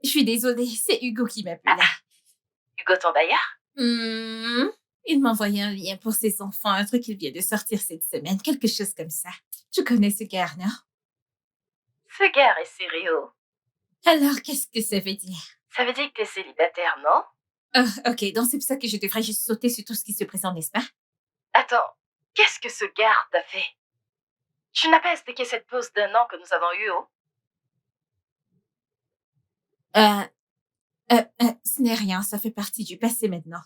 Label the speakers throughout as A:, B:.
A: Je suis désolée, c'est Hugo qui m'appelait.
B: Hugo ton bailleur?
A: Il m'a envoyé un lien pour ses enfants, un truc qui vient de sortir cette semaine, quelque chose comme ça. Tu connais ce gars, non?
B: Ce gars est sérieux.
A: Alors, qu'est-ce que ça veut dire?
B: Ça veut dire que t'es célibataire, non?
A: Ah, ok, donc c'est pour ça que je devrais juste sauter sur tout ce qui se présente, n'est-ce pas?
B: Attends, qu'est-ce que ce gars t'a fait? Tu n'as pas expliqué cette pause d'1 an que nous avons eue, oh?
A: Ce n'est rien, ça fait partie du passé maintenant.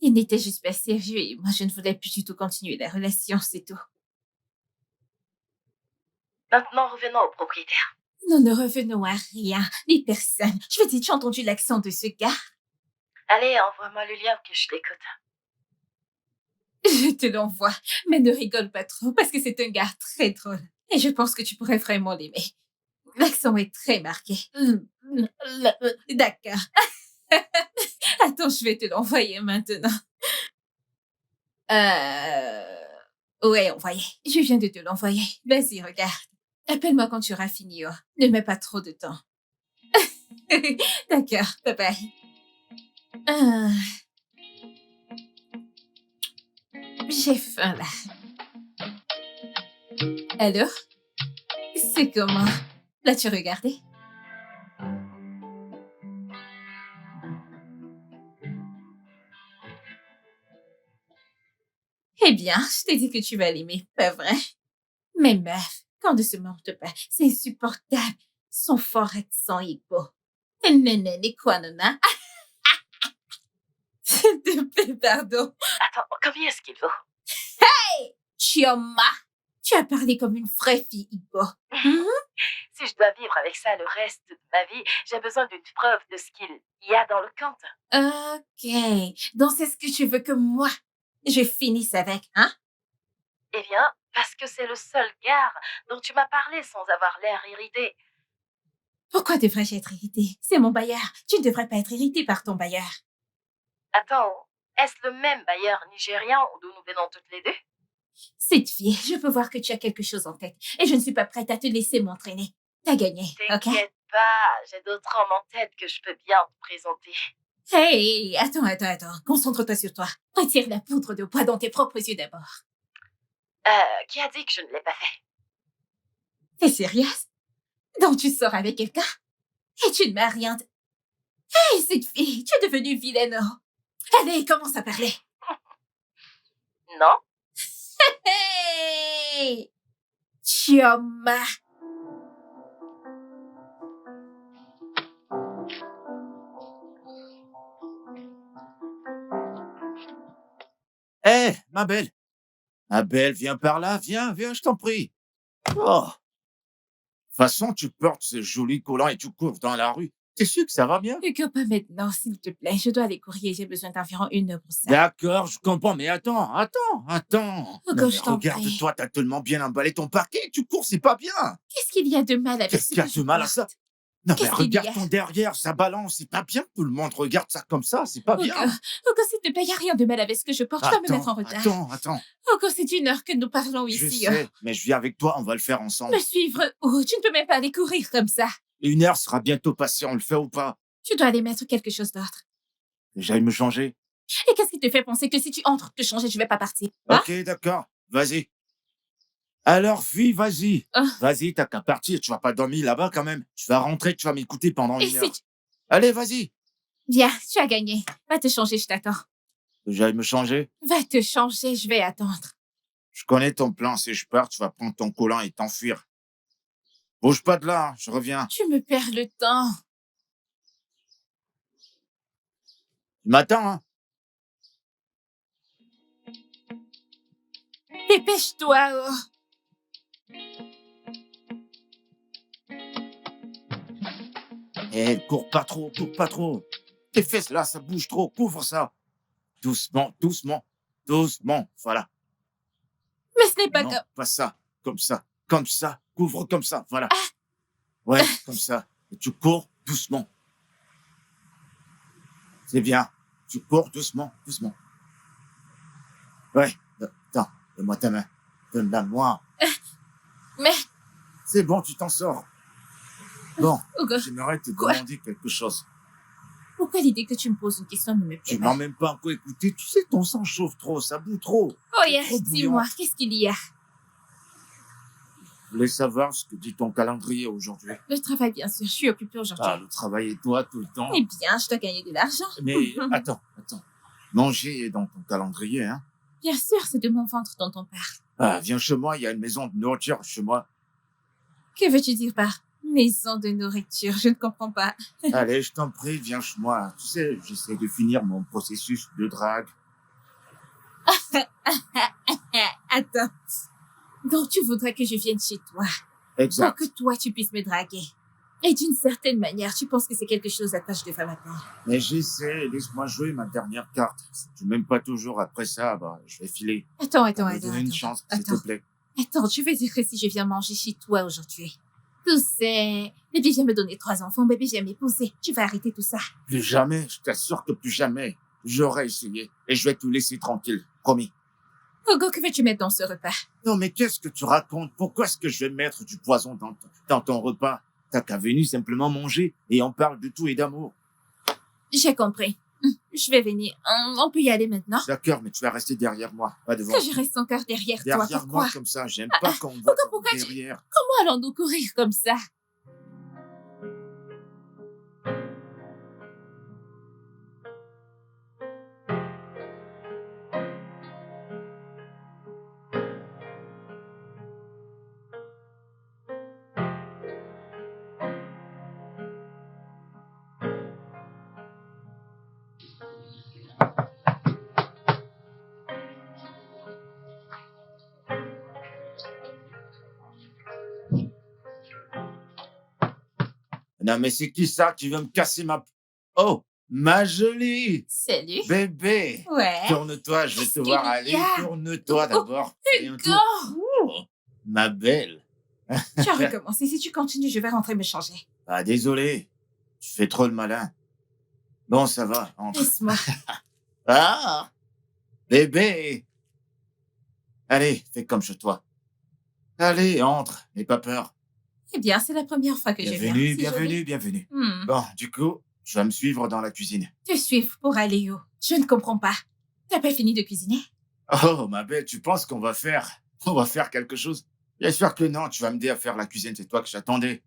A: Il n'était juste pas sérieux et moi je ne voulais plus du tout continuer la relation, c'est tout.
B: Maintenant, revenons au propriétaire.
A: Nous ne revenons à rien, ni personne. Je veux dire, tu as entendu l'accent de ce gars?
B: Allez, envoie-moi le lien que je l'écoute.
A: Je te l'envoie, mais ne rigole pas trop parce que c'est un gars très drôle. Et je pense que tu pourrais vraiment l'aimer. L'accent est très marqué. D'accord. Attends, je vais te l'envoyer maintenant. Ouais, envoyé. Je viens de te l'envoyer. Vas-y, regarde. Appelle-moi quand tu auras fini. Oh. Ne mets pas trop de temps. D'accord, bye bye. J'ai faim là. Alors? C'est comment? L'as-tu regardé? Eh bien, je t'ai dit que tu vas l'aimer, pas vrai? Mais meuf, quand de se monte pas, c'est insupportable. Son fort accent hippo. Néné, quoi, nana? S'il te plaît, pardon.
B: Attends, combien est-ce qu'il vaut?
A: Hey! Chioma! Tu as parlé comme une vraie fille hippo.
B: Si je dois vivre avec ça le reste de ma vie, j'ai besoin d'une preuve de ce qu'il y a dans le compte.
A: Ok. Donc c'est ce que tu veux que moi, je finisse avec, hein?
B: Eh bien, parce que c'est le seul gars dont tu m'as parlé sans avoir l'air irrité.
A: Pourquoi devrais-je être irritée? C'est mon bailleur. Tu ne devrais pas être irritée par ton bailleur.
B: Attends, est-ce le même bailleur nigérian d'où nous venons toutes les deux?
A: Cette fille, je peux voir que tu as quelque chose en tête et je ne suis pas prête à te laisser m'entraîner. T'as gagné, ok?
B: T'inquiète pas, j'ai d'autres hommes en tête que je peux bien te présenter.
A: Hey, attends. Concentre-toi sur toi. Retire la poudre de poids dans tes propres yeux d'abord.
B: Qui a dit que je ne l'ai pas fait?
A: T'es sérieuse? Donc tu sors avec quelqu'un? Et tu ne m'as rien dit. Hey, cette fille, tu es devenue vilaine. Allez, commence à parler.
B: Non?
A: Hey! Chioma!
C: Hé, ma belle! Ma belle, viens par là, viens, je t'en prie. Oh! De toute façon, tu portes ce joli collant et tu cours dans la rue. T'es sûr que ça va bien?
A: Hugo, pas maintenant, s'il te plaît. Je dois aller courir. J'ai besoin d'environ 1 heure pour ça.
C: D'accord, je comprends, mais attends.
A: Hugo,
C: Non, mais
A: je t'en prie.
C: regarde-toi, t'as tellement bien emballé ton parquet, tu cours, c'est pas bien.
A: Qu'est-ce qu'il y a de mal avec
C: Qu'est-ce
A: ce
C: qu'il y a
A: que
C: de
A: je
C: mal à ça?
A: porte?
C: Non, mais
A: Qu'est-ce qu'il y a?
C: regarde ton derrière, ça balance, c'est pas bien. Tout le monde regarde ça comme ça, c'est pas bien.
A: Hugo, s'il te plaît, il n'y a rien de mal avec ce que je porte. Je dois me mettre en retard.
C: Attends.
A: Hugo, c'est 1 heure que nous parlons
C: Je
A: ici.
C: sais, mais je viens avec toi, on va le faire ensemble.
A: Me suivre où? Tu ne peux même pas aller courir comme ça.
C: 1 heure sera bientôt passée, on le fait ou pas?
A: Tu dois aller mettre quelque chose d'autre.
C: J'aille me changer.
A: Et qu'est-ce qui te fait penser que si tu entres te changer, je vais pas partir? Hein?
C: Ok, d'accord, vas-y. Alors, fille, vas-y.
A: Oh.
C: Vas-y, t'as qu'à partir, tu vas pas dormir là-bas quand même. Tu vas rentrer, tu vas m'écouter pendant
A: Et
C: 1 heure.
A: si tu...
C: Allez, vas-y.
A: Bien, tu as gagné. Va te changer, je t'attends.
C: Que j'aille me changer.
A: Va te changer, je vais attendre.
C: Je connais ton plan, si je pars, tu vas prendre ton collant et t'enfuir. Bouge pas de là, hein, je reviens.
A: Tu me perds le temps.
C: Tu m'attends, hein?
A: Dépêche-toi, oh.
C: Eh, cours pas trop. Tes fesses là, ça bouge trop, couvre ça. Doucement, voilà.
A: Mais ce n'est pas
C: Non,
A: comme...
C: pas ça, comme ça, couvre comme ça, voilà. Ouais, comme ça. Et tu cours doucement. C'est bien. Tu cours doucement. Ouais, attends, donne-moi ta main. Donne-la-moi.
A: Mais...
C: C'est bon, tu t'en sors. Bon,
A: Hugo,
C: j'aimerais te
A: Quoi?
C: demander quelque chose.
A: pourquoi l'idée que tu me poses une question ne me
C: Tu
A: plaît
C: m'as
A: pas?
C: même pas encore écouté. Tu sais, ton sang chauffe trop, ça boue trop.
A: Oh,
C: C'est
A: yeah,
C: trop
A: dis-moi,
C: bouillant.
A: qu'est-ce qu'il y a?
C: Je voulais savoir ce que dit ton calendrier aujourd'hui.
A: Le travail, bien sûr, je suis occupée aujourd'hui.
C: Ah, le travail et toi tout le temps.
A: Eh bien, je dois gagner de l'argent.
C: Mais attends. Manger est dans ton calendrier, hein.
A: Bien sûr, c'est de mon ventre dont on parle.
C: Ah, viens chez moi, il y a une maison de nourriture chez moi.
A: Que veux-tu dire par maison de nourriture? Je ne comprends pas.
C: Allez, je t'en prie, viens chez moi. Tu sais, j'essaie de finir mon processus de drague.
A: Attends. Donc, tu voudrais que je vienne chez toi pour
C: Exact.
A: que toi, tu puisses me draguer. Et d'une certaine manière, tu penses que c'est quelque chose à tâche de femme à attendre.
C: Mais j'essaie, laisse-moi jouer ma dernière carte. Si tu m'aimes pas toujours après ça, bah, je vais filer.
A: Attends.
C: Me donner une chance, s'il te plaît.
A: Attends, je veux dire que si je viens manger chez toi aujourd'hui, tu sais, bébé vient me donner 3 enfants, bébé vient m'épouser. Tu vas arrêter tout ça.
C: Plus jamais, je t'assure que plus jamais. J'aurais essayé et je vais te laisser tranquille, promis.
A: Hugo, que veux-tu mettre dans ce repas?
C: Non, mais qu'est-ce que tu racontes? Pourquoi est-ce que je vais mettre du poison dans ton repas? T'as qu'à venir simplement manger et on parle de tout et d'amour.
A: J'ai compris. Je vais venir. On peut y aller maintenant?
C: D'accord, mais tu vas rester derrière moi, pas devant.
A: Que je reste encore derrière toi,
C: Derrière
A: pourquoi?
C: moi comme ça, j'aime pas qu'on me voit
A: pourquoi
C: derrière.
A: Comment allons-nous courir comme ça?
C: Non, mais c'est qui ça qui veut me casser ma... Oh, ma jolie
A: Salut.
C: bébé.
A: Ouais.
C: Tourne-toi, je vais te
A: Qu'est-ce
C: voir
A: qu'il y
C: aller.
A: a?
C: Tourne-toi d'abord. Fais un
A: Hugo!
C: tour. Oh, ma belle.
A: Tu as recommencé. Si tu continues, je vais rentrer me changer.
C: Ah, désolé. Tu fais trop le malin. Bon, ça va, entre.
A: Laisse-moi.
C: Ah, bébé. Allez, fais comme chez toi. Allez, entre, n'aie pas peur.
A: Eh bien, c'est la première fois que je viens.
C: Bienvenue,
A: C'est
C: bienvenue,
A: joli.
C: bienvenue.
A: Hmm.
C: Bon, du coup, tu vas me suivre dans la cuisine.
A: Te suivre pour aller où? Je ne comprends pas. T'as pas fini de cuisiner?
C: Oh, ma belle, tu penses qu'on va faire quelque chose? Bien sûr que non, tu vas m'aider à faire la cuisine, c'est toi que j'attendais.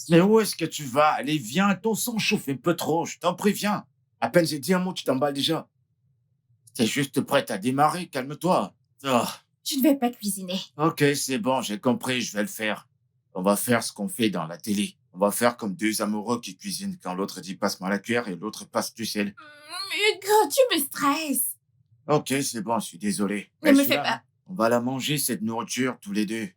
C: Mais où est-ce que tu vas? Allez, viens, ton sang chauffe un peu trop, je t'en prie, viens. À peine j'ai dit un mot, tu t'emballes déjà. T'es juste prête à démarrer, calme-toi. Oh,
A: Je ne vais pas cuisiner.
C: ok, c'est bon, j'ai compris, je vais le faire. On va faire ce qu'on fait dans la télé. On va faire comme deux amoureux qui cuisinent quand l'autre dit passe-moi la cuillère et l'autre passe du sel.
A: Hugo, tu me stresses.
C: Ok, c'est bon, je suis désolé.
A: Ne
C: Mais
A: me
C: je suis
A: fais
C: là.
A: pas.
C: On va la manger, cette nourriture, tous les deux.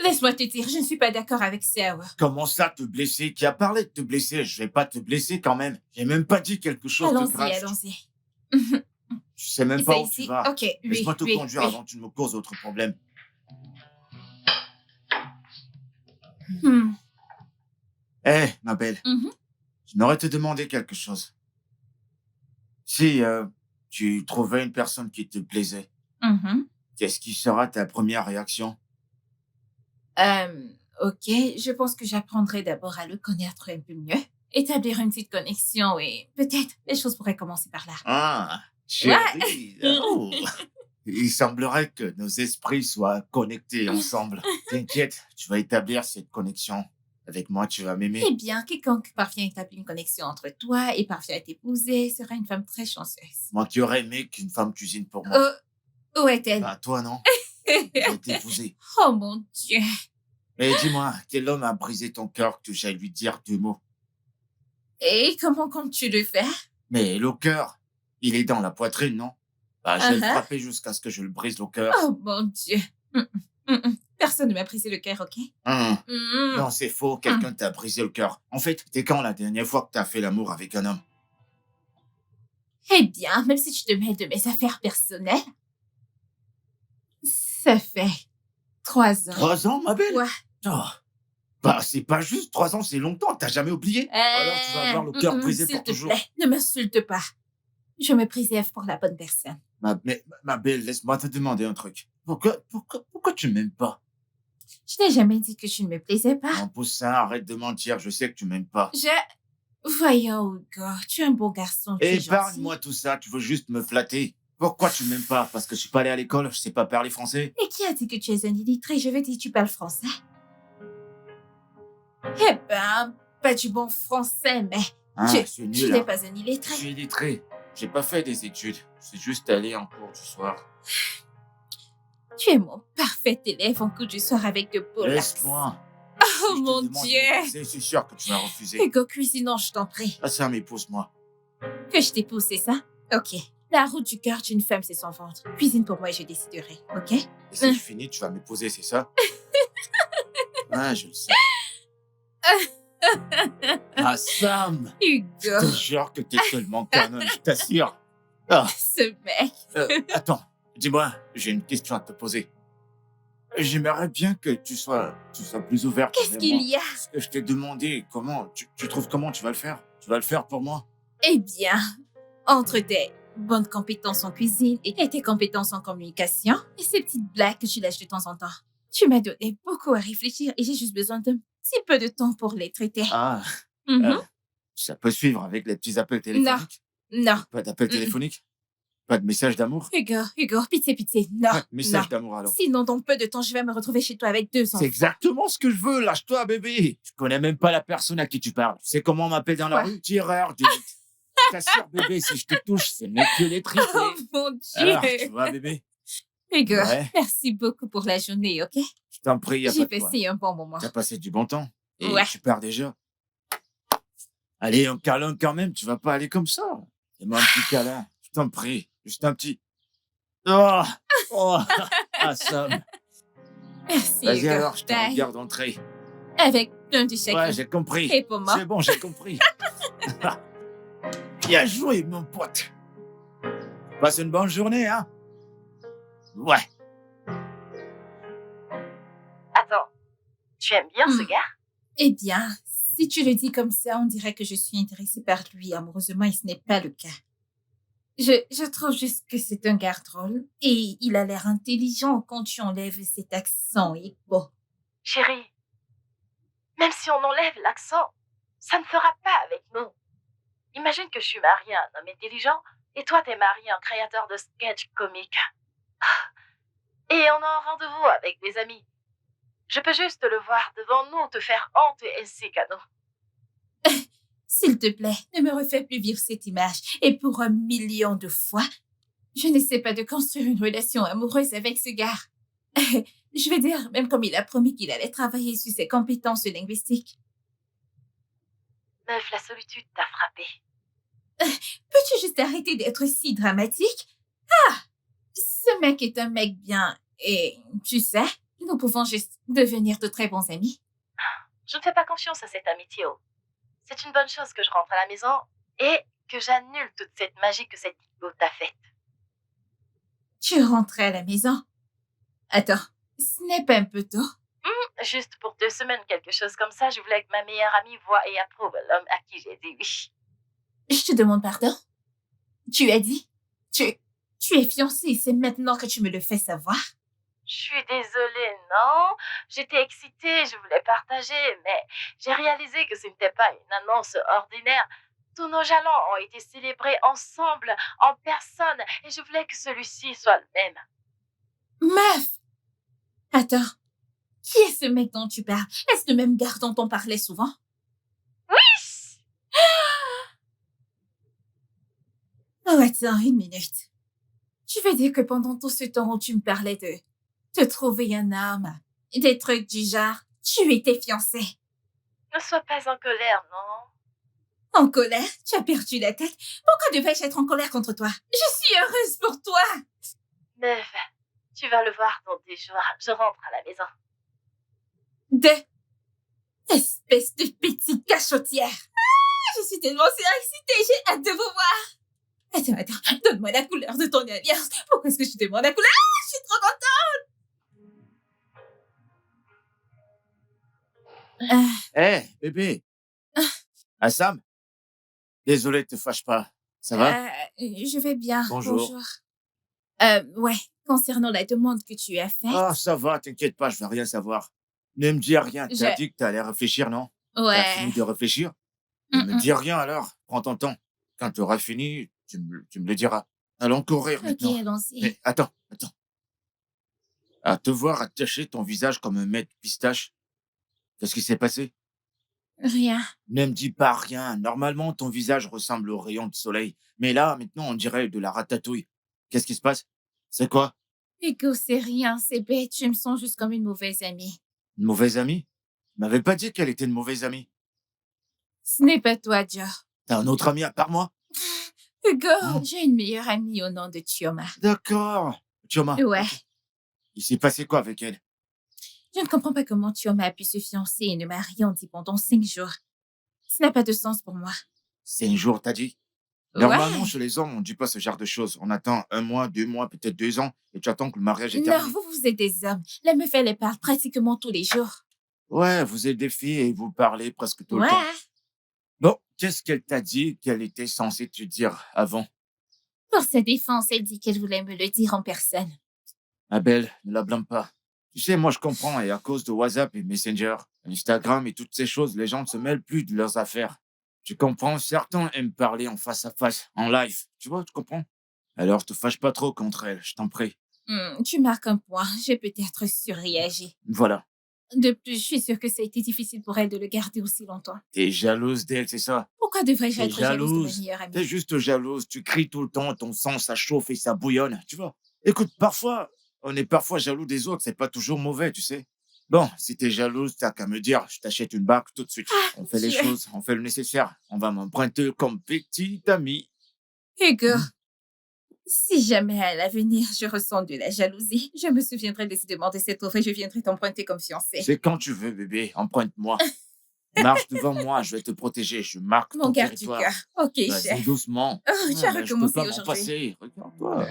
A: Laisse-moi te dire, je ne suis pas d'accord avec ça. Ouais.
C: Comment ça, te blesser? Qui a parlé de te blesser? Je vais pas te blesser quand même. J'ai même pas dit quelque chose de grave.
A: Allons-y.
C: Tu sais même
A: C'est
C: pas où tu
A: ici.
C: vas.
A: Ok, oui,
C: Laisse-moi te
A: oui,
C: conduire
A: oui.
C: avant que tu ne me causes autre problème.
A: Hmm.
C: Eh, ma belle,
A: Mhm.
C: j'aimerais te demander quelque chose. Si tu trouvais une personne qui te plaisait,
A: Mhm.
C: qu'est-ce qui sera ta première réaction?
A: Ok, je pense que j'apprendrai d'abord à le connaître un peu mieux, établir une petite connexion et peut-être les choses pourraient commencer par là.
C: Ah, chérie. Oh. Il semblerait que nos esprits soient connectés ensemble. T'inquiète, tu vas établir cette connexion. Avec moi, tu vas m'aimer.
A: Eh bien, quiconque parvient à établir une connexion entre toi et parvient à t'épouser sera une femme très chanceuse.
C: Moi qui aurais aimé qu'une femme cuisine pour moi.
A: Où est-elle?
C: Ah, toi, non? Je vais t'épouser.
A: Oh mon Dieu!
C: Mais dis-moi, quel homme a brisé ton cœur que j'aille lui dire 2 mots?
A: Et comment comptes-tu le faire?
C: Mais le cœur, il est dans la poitrine, non? Bah, je vais le
A: Uh-huh.
C: frapper jusqu'à ce que je le brise le cœur.
A: Oh mon Dieu! Personne ne m'a brisé le cœur, ok?
C: Non, c'est faux, quelqu'un t'a brisé le cœur. En fait, t'es quand la dernière fois que t'as fait l'amour avec un homme?
A: Eh bien, même si tu te mêles de mes affaires personnelles, ça fait 3 ans.
C: 3 ans, ma belle?
A: Ouais.
C: Oh. Bah, c'est pas juste 3 ans, c'est longtemps, t'as jamais oublié? Alors tu vas avoir le cœur brisé
A: s'il
C: pour
A: te
C: toujours.
A: plaît, ne m'insulte pas. Je me préserve pour la bonne personne.
C: Ma belle, laisse-moi te demander un truc. Pourquoi tu m'aimes pas?
A: Je t'ai jamais dit que tu ne me plaisais pas.
C: Mon poussin, arrête de mentir. Je sais que tu m'aimes pas.
A: Voyons, Hugo, tu es un bon garçon, tu es gentil.
C: Épargne-moi tout ça. Tu veux juste me flatter. Pourquoi tu m'aimes pas? Parce que je suis pas allé à l'école, je sais pas parler français.
A: Et qui a dit que tu es un illettré? Je veux dire, tu parles français. Eh ben, pas du bon français, mais
C: Ah,
A: tu
C: c'est
A: tu
C: nul.
A: n'es
C: Hein.
A: pas un
C: Je
A: illettré.
C: suis illettré. J'ai pas fait des études. Je suis juste allé en cours du soir.
A: Tu es mon parfait élève en cours du soir avec de beaux lacs.
C: Laisse-moi.
A: Oh
C: Si je te
A: mon
C: demande
A: Dieu!
C: d'épouser, c'est sûr que tu vas refuser.
A: Hugo, cuisinons, je t'en prie.
C: Ah, ça m'épouse-moi.
A: Que je t'épouse, c'est ça? Ok. La route du cœur d'une femme, c'est son ventre. Cuisine pour moi et je déciderai, ok?
C: Et si je finis, tu vas m'épouser, c'est ça? Ah, je le sais. Ah, Sam! Je
A: Hugo,
C: te jure que t'es tellement canon, je t'assure. Ah,
A: ce mec.
C: attends, dis-moi, j'ai une question à te poser. J'aimerais bien que tu sois plus ouverte.
A: Qu'est-ce
C: envers
A: qu'il
C: moi.
A: y a?
C: Ce que je t'ai demandé, tu trouves comment tu vas le faire? Tu vas le faire pour moi?
A: Eh bien, entre tes bonnes compétences en cuisine et tes compétences en communication et ces petites blagues que tu lâches de temps en temps, tu m'as donné beaucoup à réfléchir et j'ai juste besoin d'un petit peu de temps pour les traiter.
C: Ah,
A: Mhm.
C: ça peut suivre avec les petits appels téléphoniques?
A: Non.
C: Pas d'appels téléphoniques? Pas de message d'amour?
A: Hugo, pitié, non.
C: Pas de message
A: Non.
C: d'amour alors.
A: Sinon, dans peu de temps, je vais me retrouver chez toi avec 2
C: C'est
A: enfants.
C: exactement ce que je veux, lâche-toi, bébé. Je connais même pas la personne à qui tu parles. Tu sais comment on m'appelle dans la
A: Quoi?
C: rue? Tireur, je t'assure, bébé, si je te touche, c'est mieux que les triplés.
A: Oh mon Dieu!
C: Alors, tu vois, bébé?
A: Hugo,
C: Ouais.
A: merci beaucoup pour la journée, ok?
C: Je t'en prie, y a pas
A: J'ai
C: de quoi.
A: passé un bon moment.
C: T'as passé du bon temps. Et
A: Ouais.
C: tu pars déjà. Allez, un câlin quand même, tu vas pas aller comme ça. Fais-moi un petit câlin, je t'en prie. Juste un petit... Oh, oh. Ah, Sam.
A: Merci,
C: Vas-y
A: Hugo.
C: alors, je te
A: Bye.
C: regarde entrer.
A: Avec plein de chèques.
C: Ouais, j'ai compris.
A: Et pour moi.
C: C'est bon, j'ai compris. Bien joué, mon pote. Passe une bonne journée, hein? Ouais.
B: Attends, tu aimes bien ce
A: Hmm.
B: gars?
A: Eh bien, si tu le dis comme ça, on dirait que je suis intéressée par lui amoureusement et ce n'est pas le cas. Je trouve juste que c'est un gars drôle et il a l'air intelligent quand tu enlèves cet accent et bon.
B: Chérie, même si on enlève l'accent, ça ne fera pas avec nous. Imagine que je suis mariée à un homme intelligent et toi t'es marié à un créateur de sketch comique. Et on a un rendez-vous avec des amis. Je peux juste le voir devant nous te faire honte ainsi qu'à nous.
A: S'il te plaît, ne me refais plus vivre cette image. Et pour 1 million de fois, je n'essaie pas de construire une relation amoureuse avec ce gars. Je veux dire, même comme il a promis qu'il allait travailler sur ses compétences linguistiques.
B: Meuf, la solitude t'a frappé.
A: Peux-tu juste arrêter d'être si dramatique? Ah! Ce mec est un mec bien. Et tu sais, nous pouvons juste devenir de très bons amis.
B: Je ne fais pas confiance à cette amitié. C'est une bonne chose que je rentre à la maison et que j'annule toute cette magie que cette Igbo t'a faite.
A: Tu rentrais à la maison? Attends, ce n'est pas un peu tôt?
B: Juste pour 2 semaines, quelque chose comme ça, je voulais que ma meilleure amie voie et approuve l'homme à qui j'ai dit oui.
A: Je te demande pardon? Tu as dit? Tu es fiancée, c'est maintenant que tu me le fais savoir?
B: Je suis désolée, non? J'étais excitée, je voulais partager, mais j'ai réalisé que ce n'était pas une annonce ordinaire. Tous nos jalons ont été célébrés ensemble, en personne, et je voulais que celui-ci soit le même.
A: Meuf! Attends, qui est ce mec dont tu parles? Est-ce le même gars dont on parlait souvent? Oh, attends, 1 minute. Tu veux dire que pendant tout ce temps où tu me parlais de te trouver un homme, des trucs du genre, tu étais fiancée?
B: Ne sois pas en colère, non?
A: En colère? Tu as perdu la tête? Pourquoi devais-je être en colère contre toi? Je suis heureuse pour toi!
B: Meuf, tu vas le voir dans 10 jours. Je rentre à la maison.
A: Espèce de petite cachotière! Ah, je suis tellement excitée, j'ai hâte de vous voir! Attends, donne-moi la couleur de ton alliance. Pourquoi est-ce que je te demande la couleur? Ah, je suis trop contente!
C: Hé, bébé. Ah, Sam? Désolé, te fâche pas. Ça va?
A: Je vais bien.
C: Bonjour.
A: Ouais, concernant la demande que tu as faite.
C: Ah, ça va, t'inquiète pas, je vais rien savoir. Ne me dis rien.
A: Je...
C: T'as dit que t'allais réfléchir, non? T'as
A: Ouais.
C: fini de réfléchir? Ne me dis rien alors. Prends ton temps. Quand tu auras fini, tu me le diras. Allons courir
A: Ok,
C: maintenant.
A: allons-y.
C: Mais attends. À te voir attacher ton visage comme un mec pistache, qu'est-ce qui s'est passé?
A: Rien.
C: Ne me dis pas rien. Normalement, ton visage ressemble au rayon de soleil. Mais là, maintenant, on dirait de la ratatouille. Qu'est-ce qui se passe? C'est quoi?
A: Hugo, c'est rien, c'est bête. Je me sens juste comme une mauvaise amie.
C: Une mauvaise amie? Tu m'avais pas dit qu'elle était une mauvaise amie.
A: Ce n'est pas toi, Joe.
C: T'as un autre ami à part moi?
A: Hugo,
C: Hein?
A: j'ai une meilleure amie au nom de Chioma.
C: D'accord. Chioma.
A: Ouais.
C: Ok. Il s'est passé quoi avec elle?
A: Je ne comprends pas comment Chioma a pu se fiancer et ne m'a rien dit pendant 5 jours. Ça n'a pas de sens pour moi.
C: 5 jours, t'as dit?
A: Ouais.
C: Normalement, chez les hommes, on dit pas ce genre de choses. On attend 1 mois, 2 mois, peut-être 2 ans, et tu attends que le mariage est
A: Non,
C: terminé.
A: vous êtes des hommes. La meuf, elle parle pratiquement tous les jours.
C: Ouais, vous êtes des filles et vous parlez presque tout le
A: Ouais.
C: temps. Bon, qu'est-ce qu'elle t'a dit qu'elle était censée te dire avant?
A: Pour sa défense, elle dit qu'elle voulait me le dire en personne.
C: Abel, ne la blâme pas. Tu sais, moi je comprends, et à cause de WhatsApp et Messenger, Instagram et toutes ces choses, les gens ne se mêlent plus de leurs affaires. Tu comprends, certains aiment parler en face à face, en live. Tu vois, tu comprends? Alors te fâche pas trop contre elle, je t'en prie.
A: Tu marques un point. J'ai peut-être surréagi.
C: Voilà.
A: De plus, je suis sûre que ça a été difficile pour elle de le garder aussi longtemps.
C: T'es jalouse d'elle, c'est ça?
A: Pourquoi devrais-je
C: T'es
A: être jalouse de ma
C: jalouse.
A: meilleure
C: T'es
A: amie?
C: juste jalouse, tu cries tout le temps, ton sang ça chauffe et ça bouillonne, tu vois. Écoute, parfois, on est parfois jaloux des autres, c'est pas toujours mauvais, tu sais. Bon, si t'es jalouse, t'as qu'à me dire, je t'achète une barque tout de suite. On fait les
A: Dieu.
C: choses, on fait le nécessaire. On va m'emprunter comme petit ami.
A: Hugo, si jamais à l'avenir je ressens de la jalousie, je me souviendrai de demander cette offre et je viendrai t'emprunter comme fiancée.
C: C'est quand tu veux, bébé, emprunte-moi. Marche devant moi, je vais te protéger, je marque
A: Mon
C: ton
A: garde du
C: territoire.
A: cœur. Ok,
C: Vas-y
A: chef.
C: doucement.
A: Oh, tu as
C: Ah, mais je peux
A: recommencé
C: pas m'en
A: aujourd'hui.
C: passer, regarde-toi.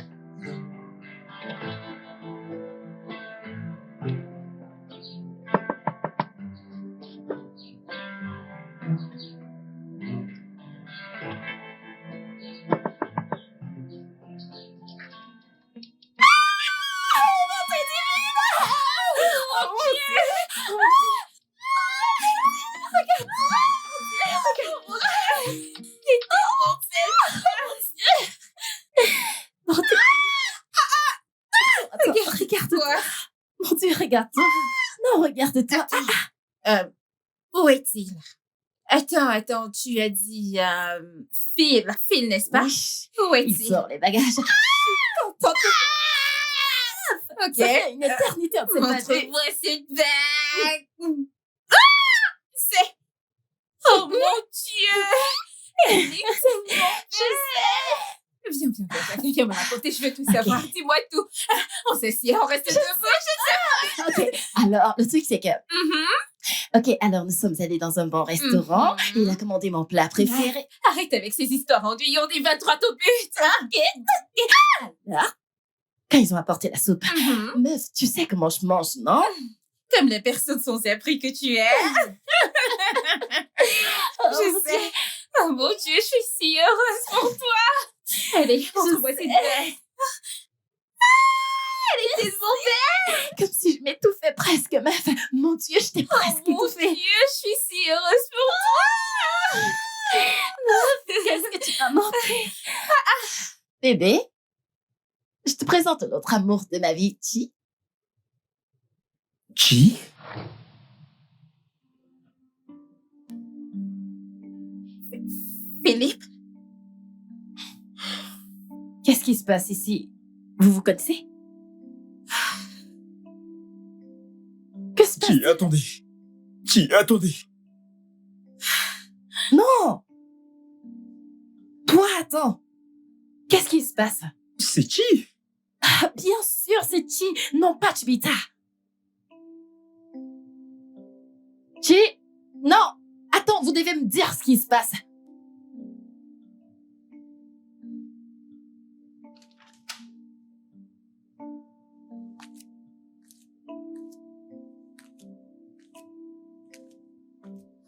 A: Oh mon Dieu! Regarde-toi.
D: Mon Dieu, regarde-toi. Non, regarde-toi.
A: Où est-il? Attends, tu as dit Phil, n'est-ce pas?
D: Oui.
A: Où
D: Il
A: est-il?
D: sort les bagages.
A: Contente. Ok.
D: Ça fait une éternité de cette bagages.
A: Montre-moi cette bague. C'est... Oh mon Dieu! Elle est tellement belle. Viens me raconter, je veux tout savoir. Dis-moi tout. On s'assied, on reste debout.
D: Ok, alors, le truc, c'est que... Ok, alors nous sommes allés dans un bon restaurant.
A: Mhm.
D: Il a commandé mon plat préféré.
A: Arrête avec ces histoires enduits, on y va droit au but.
D: Alors, quand ils ont apporté la soupe,
A: Mhm.
D: meuf, tu sais comment je mange, non?
A: Comme la personne sans abri que tu es. Je
D: mon
A: sais.
D: Dieu.
A: Oh mon Dieu, je suis si heureuse pour toi. Allez, montre-moi cette bague. Elle est tellement belle.
D: Comme si je m'étouffais presque, meuf. Mon Dieu, je t'ai presque
A: Oh mon
D: étouffée.
A: Dieu, je suis si heureuse pour toi.
D: Qu'est-ce que tu m'as montré? Bébé, je te présente l'autre amour de ma vie, Chi.
C: Qui?
A: Philippe,
D: Qu'est-ce qui se passe ici? Vous vous connaissez? Que se passe?
C: Attendez.
D: Non! Toi, attends! Qu'est-ce qui se passe?
C: C'est qui?
D: Ah, bien sûr, c'est Chi, non pas Chibita. Chi? Non! Attends, vous devez me dire ce qui se passe.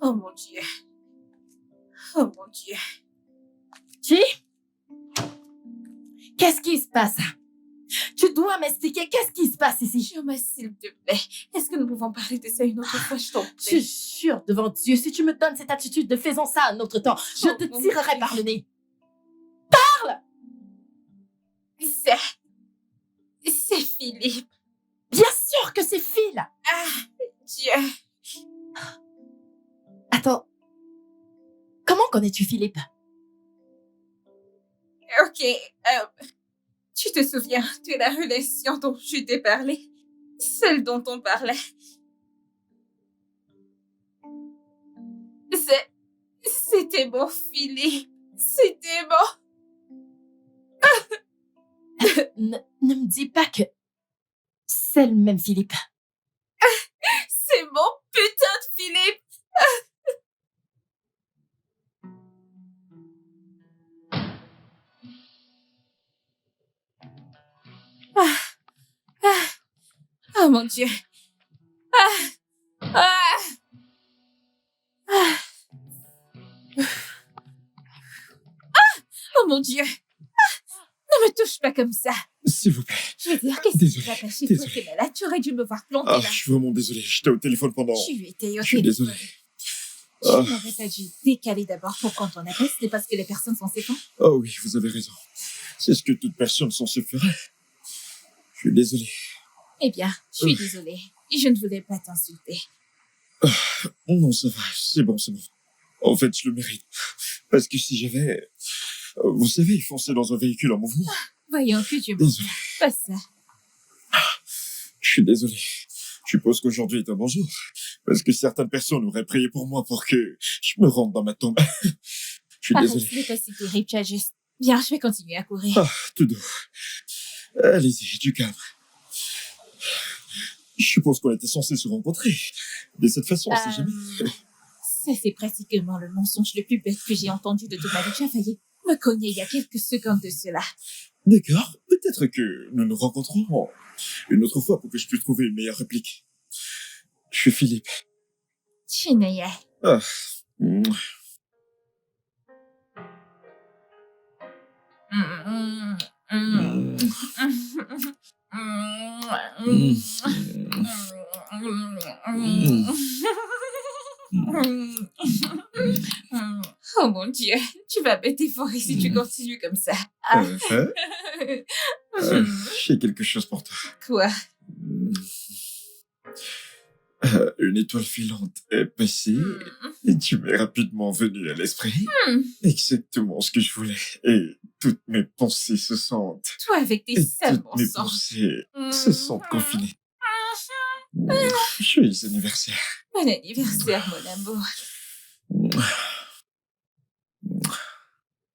A: oh mon Dieu. Oh mon Dieu.
D: Chi? Qu'est-ce qui se passe? Tu dois dois m'expliquer qu'est-ce qui se passe ici.
A: Jure-moi, s'il te plaît. Est-ce que nous pouvons parler de ça une autre fois, je t'en
D: Je
A: prie?
D: jure devant Dieu, si tu me donnes cette attitude de faisons ça un autre temps, je te
A: mon
D: tirerai
A: Dieu.
D: par le nez.
A: C'est Philippe.
D: Bien sûr que c'est Phil.
A: Ah, Dieu.
D: Attends. Comment connais-tu Philippe?
A: Ok, tu te souviens de la relation dont je t'ai parlé? Celle dont on parlait. C'était mon Philippe. C'était mon...
D: Ne me dis pas que c'est le même Philippe.
A: C'est mon putain de Philippe. Oh mon Dieu. Oh mon Dieu. Ne me touche pas comme ça.
C: S'il vous plaît.
A: Je veux dire, qu'est-ce qui
C: Désolé,
A: s'est passé? Toi,
C: désolé.
A: t'es malade. Tu aurais dû me voir planter
C: Ah,
A: là.
C: je suis vraiment désolé. J'étais au téléphone pendant...
A: Tu étais au
C: Je suis
A: téléphone.
C: désolé.
A: Tu
C: Ah.
A: n'aurais pas dû décaler d'abord pour quand on appelle. C'est parce que les personnes sont séquentes.
C: Oh oui, vous avez raison. C'est ce que toute personne censée ferait. Je suis désolé.
A: Eh bien, je suis désolée. Je ne voulais pas t'insulter.
C: Non, ça va. C'est bon, c'est bon. En fait, je le mérite. Parce que si j'avais... Vous savez, foncer dans un véhicule en mouvement.
A: Voyons que Dieu me
C: Désolé.
A: pas ça.
C: Je suis désolé. Je suppose qu'aujourd'hui est un bon jour. Parce que certaines personnes auraient prié pour moi pour que je me rende dans ma tombe. Je suis
A: Arrête,
C: désolé.
A: ce n'est pas si terrible, tu as juste... Bien, je vais continuer à courir.
C: Ah, tout doux. Allez-y, du calme. Je suppose qu'on était censés se rencontrer. De cette façon, on sait jamais.
A: Ça, c'est pratiquement le mensonge le plus bête que j'ai entendu de toute ma vie. Tu as failli me cogner il y a quelques secondes de cela.
C: D'accord. Peut-être que nous nous rencontrerons une autre fois pour que je puisse trouver une meilleure réplique. Je suis Philippe.
A: Chineye.
C: Ah. Mm.
A: Oh mon Dieu, tu vas me dévorer si tu continues comme ça.
C: J'ai quelque chose pour toi.
A: Quoi?
C: Une étoile filante est passée et tu m'es rapidement venu à l'esprit. Exactement ce que je voulais. Et toutes mes pensées se sentent...
A: Toi avec tes
C: Et
A: sales
C: toutes mes
A: mensonges.
C: pensées se sentent confinées. Joyeux anniversaire.
A: Bon anniversaire, mon amour.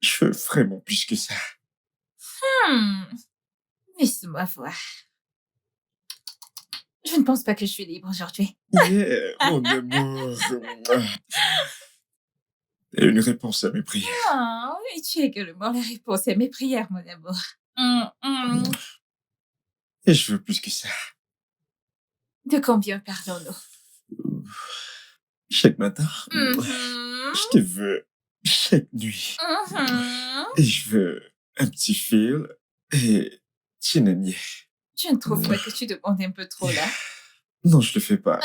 C: Je veux vraiment plus que ça.
A: Laisse-moi voir. Je ne pense pas que je suis libre aujourd'hui.
C: Yeah, mon amour. Et une réponse à mes prières.
A: Oh, et tu es également la réponse à mes prières, mon amour.
C: Et je veux plus que ça.
A: De combien parlons-nous?
C: Chaque matin, je te veux chaque nuit. Et je veux un petit fil et Chineye.
A: Je ne trouve pas que tu demandes un peu trop là.
C: Non, je le fais pas.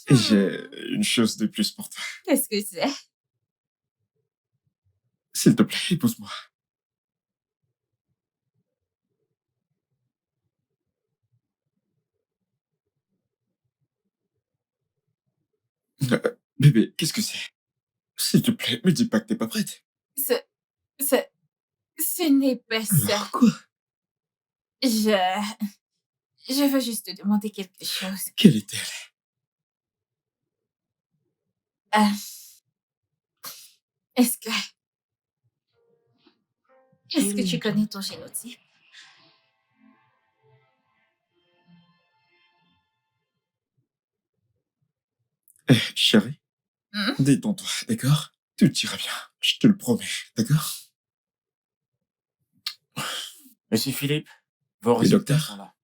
C: Et j'ai une chose de plus pour toi.
A: Qu'est-ce que c'est?
C: S'il te plaît, épouse-moi. Bébé, qu'est-ce que c'est? S'il te plaît, me dis pas que t'es pas prête.
A: Ce n'est pas ça.
C: Alors quoi?
A: Je veux juste te demander quelque chose.
C: Quelle est-elle?
A: Est-ce que tu connais ton génotype?
C: Chérie, détends-toi, d'accord? Tout ira bien, je te le promets, d'accord?
E: Monsieur Philippe, vos
C: Et
E: résultats
C: docteur?
E: sont là.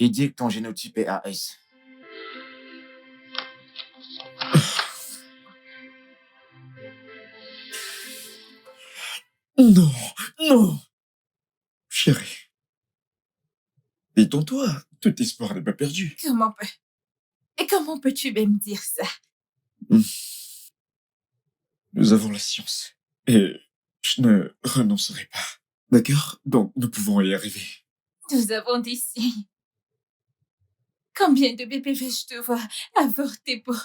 C: Il dit que ton génotype est AS.
F: Non, non, chérie. Détends-toi, tout espoir n'est pas perdu.
A: Comment peux-tu même dire ça?
F: Nous avons la science. Et je ne renoncerai pas. D'accord? Donc, nous pouvons y arriver.
A: Nous avons des signes. Combien de bébés vais-je devoir avorter pour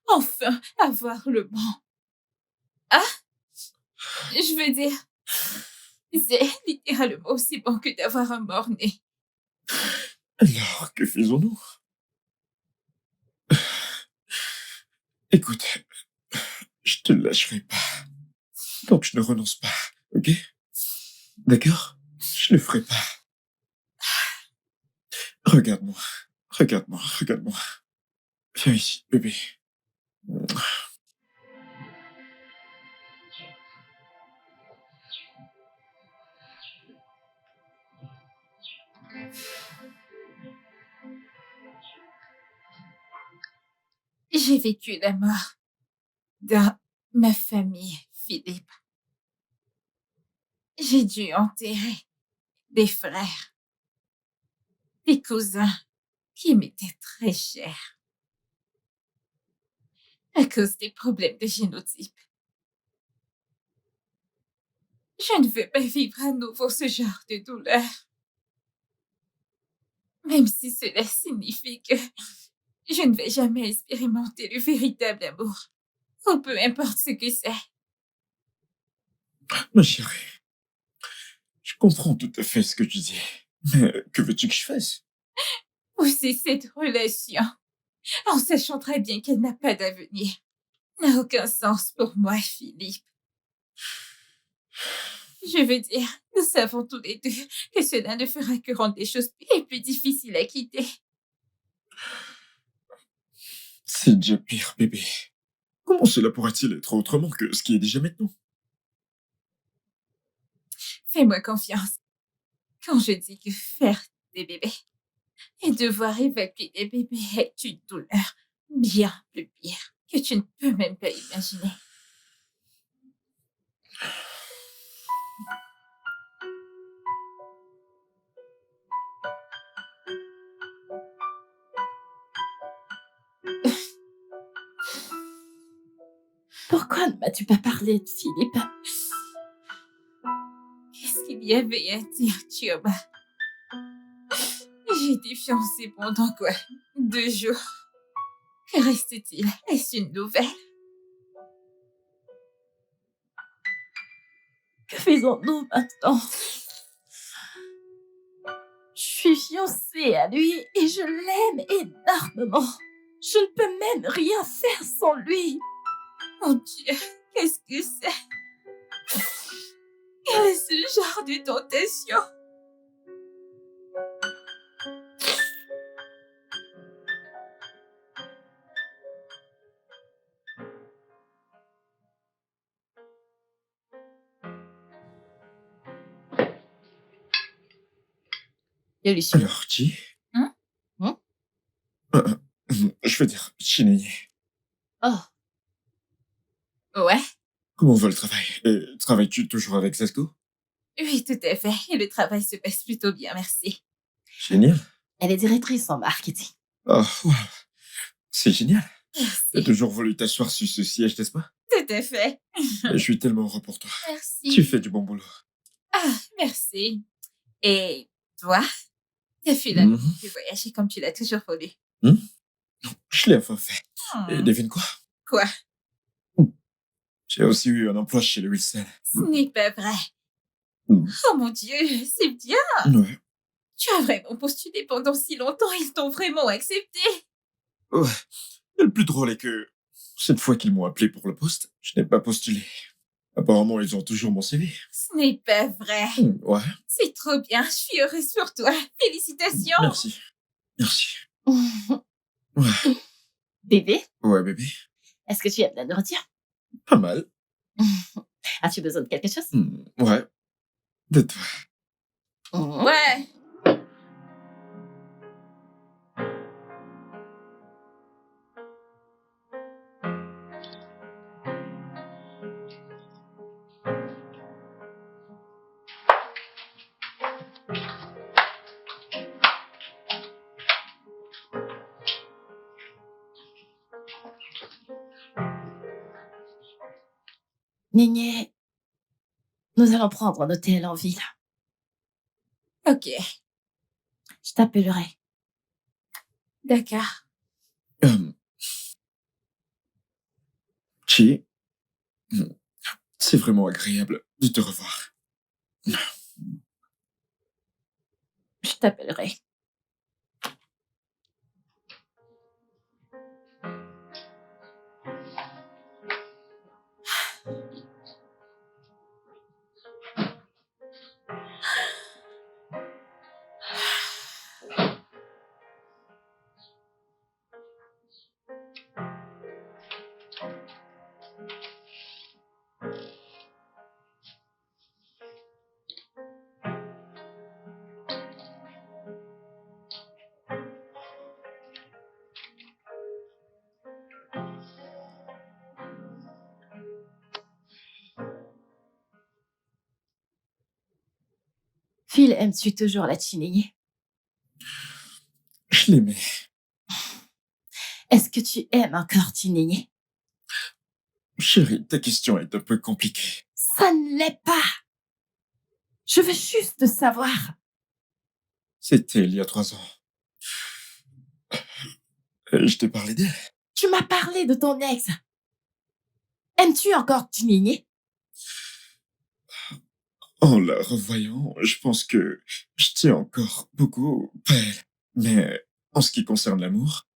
A: enfin avoir le bon? Ah? Je veux dire, c'est littéralement aussi bon que d'avoir un mort-né.
F: Alors, que faisons-nous? Écoute, je te lâcherai pas. Donc, je ne renonce pas, ok? D'accord? Je ne le ferai pas. Regarde-moi, regarde-moi, regarde-moi. Viens ici, bébé.
A: J'ai vécu la mort dans ma famille, Philippe. J'ai dû enterrer des frères, des cousins qui m'étaient très chers à cause des problèmes de génotype. Je ne veux pas vivre à nouveau ce genre de douleur. Même si cela signifie que je ne vais jamais expérimenter le véritable amour, ou peu importe ce que c'est.
F: Ma chérie, je comprends tout à fait ce que tu dis. Mais que veux-tu que je fasse?
A: Pousser cette relation, en sachant très bien qu'elle n'a pas d'avenir, n'a aucun sens pour moi, Philippe. Je veux dire, nous savons tous les deux que cela ne fera que rendre les choses plus difficiles à quitter.
F: C'est déjà pire, bébé. Comment cela pourrait-il être autrement que ce qui est déjà maintenant?
A: Fais-moi confiance. Quand je dis que faire des bébés et devoir évacuer des bébés est une douleur bien plus pire que tu ne peux même pas imaginer.
D: Pourquoi ne m'as-tu pas parlé de Philippe?
A: Qu'est-ce qu'il y avait à dire, Chioba? J'ai été fiancée pendant quoi? 2 jours. Que reste-t-il? Est-ce une nouvelle?
D: Que faisons-nous maintenant? Je suis fiancée à lui et je l'aime énormément. Je ne peux même rien faire sans lui.
A: Mon Dieu, qu'est-ce que c'est? Quel est ce genre de tentation?
D: Et Lucie?
F: Alors, Chi?
A: Hein?
F: Je veux dire, Chineye.
D: Oh,
A: Ouais,
F: Comment va le travail? Et travailles-tu toujours avec Zasco?
A: oui, tout à fait. Et le travail se passe plutôt bien, merci.
F: Génial.
D: elle est directrice en marketing.
F: Oh, wow. C'est génial. T'as
A: Merci.
F: toujours voulu t'asseoir sur ce siège, n'est-ce pas?
A: Tout à fait.
F: Et je suis tellement heureux pour toi.
A: Merci.
F: Tu fais du bon boulot.
A: Ah, merci. Et toi? T'as fait la
F: Mhm.
A: de voyager comme tu l'as toujours voulu.
F: Je l'ai enfin fait. Et
A: Hmm.
F: devine quoi?
A: Quoi?
F: J'ai aussi eu un emploi chez le Wilson.
A: Ce n'est pas vrai.
F: Hmm.
A: Oh mon Dieu, c'est bien.
F: Ouais.
A: Tu as vraiment postulé pendant si longtemps, ils t'ont vraiment accepté.
F: Ouais. Et le plus drôle est que cette fois qu'ils m'ont appelé pour le poste, je n'ai pas postulé. Apparemment, ils ont toujours mon CV.
A: Ce n'est pas vrai.
F: Ouais.
A: C'est trop bien, je suis heureuse pour toi. Félicitations.
F: Merci. Merci. Ouais.
D: Bébé,
F: Ouais, bébé.
D: est-ce que tu aimes la nourriture?
F: Pas mal.
D: As-tu besoin de quelque chose?
F: Ouais. De toi.
A: Ouais.
D: Néné, nous allons prendre un hôtel en ville.
A: Ok,
D: Je t'appellerai.
A: d'accord.
F: Chi, c'est vraiment agréable de te revoir.
D: Je t'appellerai. Phil, aimes-tu toujours la Chinénier?
F: Je l'aimais.
D: Est-ce que tu aimes encore Chinénier?
F: Chérie, ta question est un peu compliquée.
D: Ça ne l'est pas. Je veux juste savoir.
F: C'était il y a 3 ans. Je t'ai parlé d'elle.
D: Tu m'as parlé de ton ex. Aimes-tu encore Chinénier?
F: En la revoyant, je pense que je tiens encore beaucoup à elle. Mais en ce qui concerne l'amour,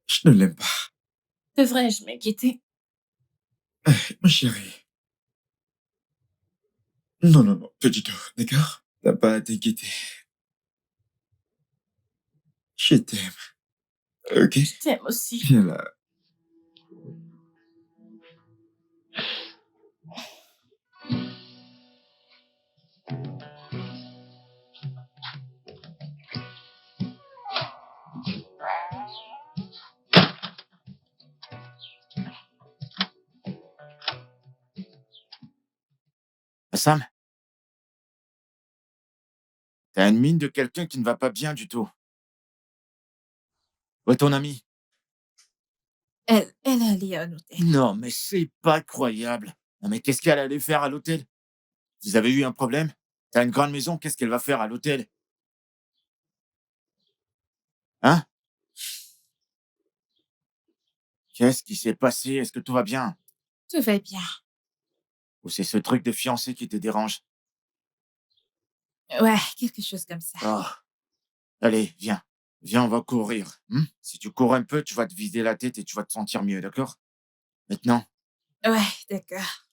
F: je ne l'aime pas.
D: Devrais-je m'inquiéter?
F: Ma chérie. Non, non, non, pas du tout, d'accord? T'as pas à t'inquiéter. Je t'aime. Ok?
D: Je t'aime aussi.
F: Viens là.
C: Sam, t'as une mine de quelqu'un qui ne va pas bien du tout. Où est ton ami?
A: Elle est allée à un hôtel.
C: Non, mais c'est pas croyable. Non, mais qu'est-ce qu'elle allait faire à l'hôtel? Vous avez eu un problème? T'as une grande maison, qu'est-ce qu'elle va faire à l'hôtel? Hein? Qu'est-ce qui s'est passé? Est-ce que tout va bien?
A: Tout va bien.
C: Ou c'est ce truc de fiancé qui te dérange?
A: Ouais, quelque chose comme ça.
C: Oh. Allez, viens. Viens, on va courir. Si tu cours un peu, tu vas te vider la tête et tu vas te sentir mieux, d'accord? Maintenant,
A: Ouais, d'accord.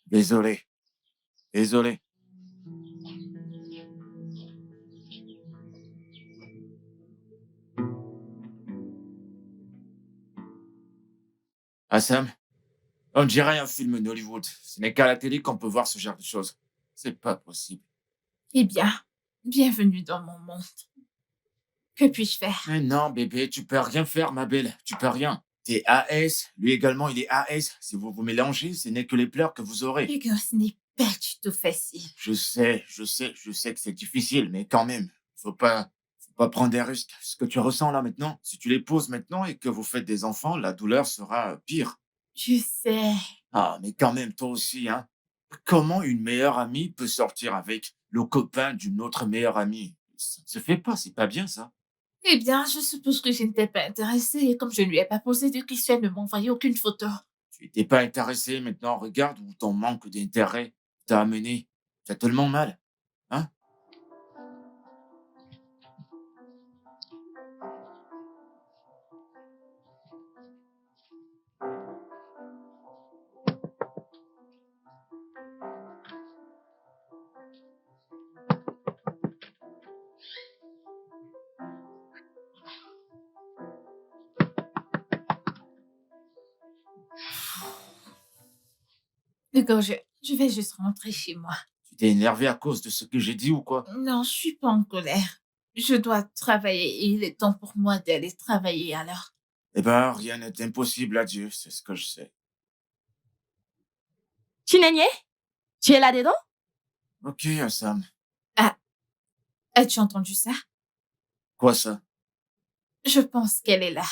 C: désolé. Désolé. Ah, Sam, on dirait un film d'Hollywood. Ce n'est qu'à la télé qu'on peut voir ce genre de choses. C'est pas possible.
A: Eh bien, bienvenue dans mon monde. Que puis-je faire?
C: Mais non, bébé, tu peux rien faire, ma belle. Tu peux rien. T'es AS, lui également, il est AS. Si vous vous mélangez, ce n'est que les pleurs que vous aurez.
A: Hugo, ce n'est pas du tout facile.
C: Je sais que c'est difficile, mais quand même, faut pas prendre des risques. Ce que tu ressens là maintenant, si tu les poses maintenant et que vous faites des enfants, la douleur sera pire.
A: Je sais.
C: Ah, mais quand même, toi aussi, hein. Comment une meilleure amie peut sortir avec le copain d'une autre meilleure amie? Ça ne se fait pas, c'est pas bien ça.
A: Eh bien, je suppose que je n'étais pas intéressée et comme je ne lui ai pas posé de questions, elle ne m'a envoyé aucune photo.
C: Tu n'étais pas intéressé, maintenant regarde où ton manque d'intérêt t'a amené. T'as tellement mal, hein?
A: Hugo, je vais juste rentrer chez moi.
C: Tu t'es énervé à cause de ce que j'ai dit ou quoi?
A: Non, je suis pas en colère. Je dois travailler et il est temps pour moi d'aller travailler alors.
C: Eh ben, rien n'est impossible à Dieu, c'est ce que je sais.
D: Chinénier? Tu es là-dedans?
C: Ok, Sam.
A: As-tu entendu ça?
C: Quoi ça?
A: Je pense qu'elle est là.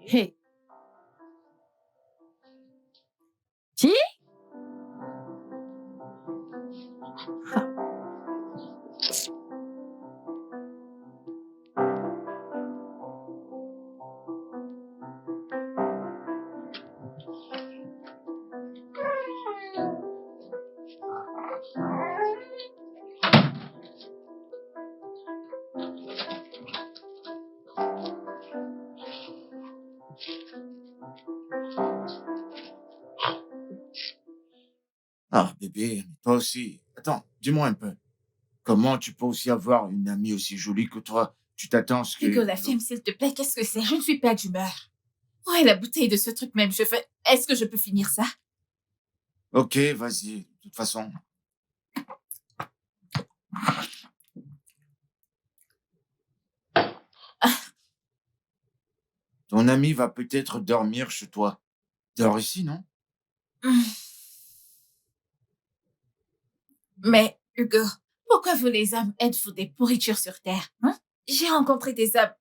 D: Hey. Qui?
C: Ah, bébé, mais toi aussi. Attends, dis-moi un peu. Comment tu peux aussi avoir une amie aussi jolie que toi? Tu t'attends à ce
A: Hugo,
C: que...
A: la flemme, s'il te plaît, qu'est-ce que c'est? Je ne suis pas d'humeur. Ouais, la bouteille de ce truc même, je fais... Est-ce que je peux finir ça?
C: Ok, vas-y. De toute façon, ton ami va peut-être dormir chez toi. Dors ici, non?
A: Mais, Hugo, pourquoi vous les hommes êtes-vous des pourritures sur Terre, hein? J'ai rencontré des hommes,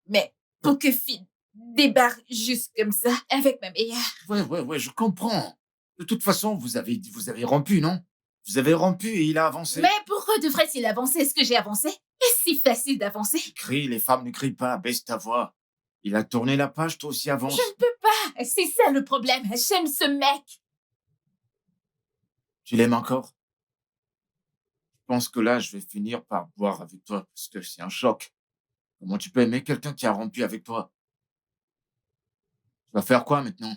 A: mais pour que Finn débarque juste comme ça avec ma meilleure.
C: Ouais, je comprends. De toute façon, vous avez rompu, non? Vous avez rompu et il a avancé.
A: Mais pourquoi devrait-il avancer? Est-ce que j'ai avancé? Est-ce si facile d'avancer?
C: Crie, les femmes ne crient pas, baisse ta voix. Il a tourné la page, toi aussi avance.
A: Je ne peux pas. C'est ça le problème. J'aime ce mec.
C: Tu l'aimes encore? Je pense que là, je vais finir par boire avec toi parce que c'est un choc. Comment tu peux aimer quelqu'un qui a rompu avec toi? Tu vas faire quoi maintenant?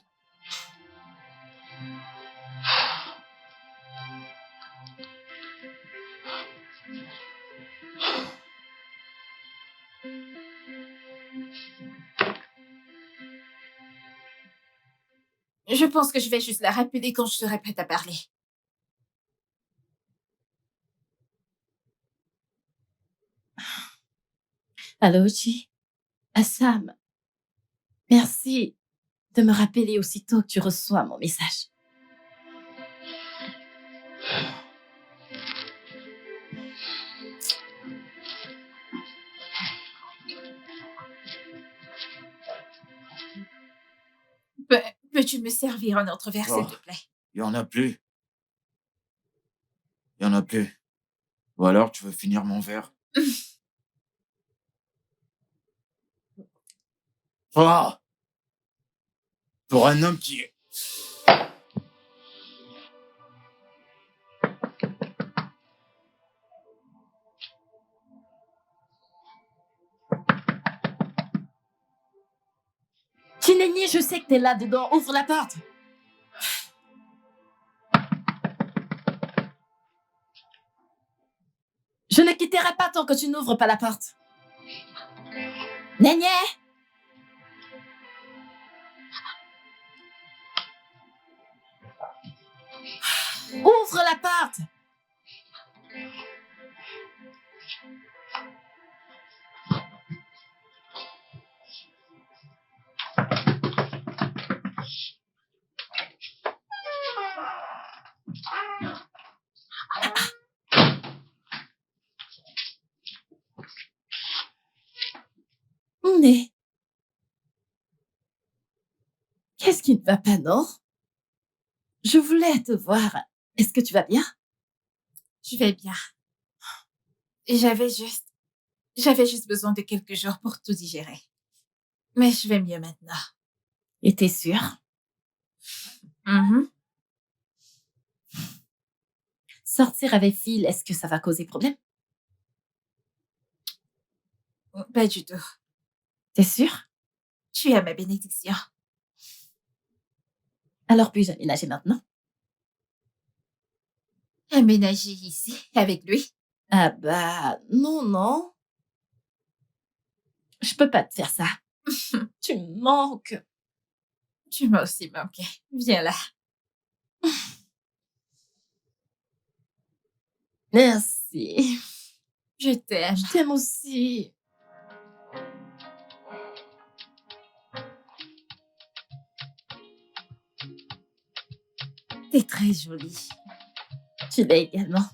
A: Je pense que je vais juste la rappeler quand je serai prête à parler.
D: Allô, Chi? Ah, Sam, merci de me rappeler aussitôt que tu reçois mon message.
A: Peux-tu me servir un autre verre, s'il
C: Oh,
A: te plaît?
C: il y en a plus. Il y en a plus. Ou alors, tu veux finir mon verre? Oh! Pour un homme qui est...
D: Chinegni, je sais que t'es là-dedans. Ouvre la porte. Je ne quitterai pas tant que tu n'ouvres pas la porte. Néné! Ouvre la porte! Mais qu'est-ce qui ne va pas, non? Je voulais te voir. Est-ce que tu vas bien?
A: Je vais bien. J'avais juste besoin de quelques jours pour tout digérer. Mais je vais mieux maintenant.
D: Et t'es sûre?
A: Mhm.
D: Sortir avec Phil, est-ce que ça va causer problème?
A: Pas du tout.
D: T'es sûre?
A: Tu as ma bénédiction.
D: Alors puis-je aménager maintenant?
A: Aménager ici, avec lui.
D: Ah bah, non. Je peux pas te faire ça. Tu me manques.
A: Tu m'as aussi manqué. Viens là.
D: Merci.
A: Je t'aime.
D: Je t'aime aussi. T'es très jolie. Tu l'es également.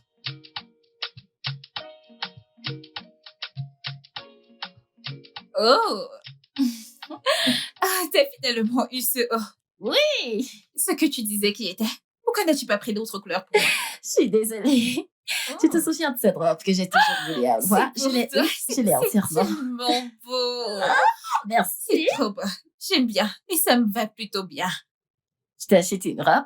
A: Oh! Ah, t'as finalement eu ce oh.
D: Oui,
A: Ce que tu disais qui était. Pourquoi n'as-tu pas pris d'autres couleurs pour moi?
D: je suis désolée. Tu te souviens de cette robe que j'ai toujours voulu avoir?
A: C'est
D: Je l'ai
A: pour toi.
D: eue, je l'ai entièrement.
A: C'est tellement beau. C'est
D: Merci.
A: trop beau. J'aime bien. Et ça me va plutôt bien.
D: Je t'ai acheté une robe.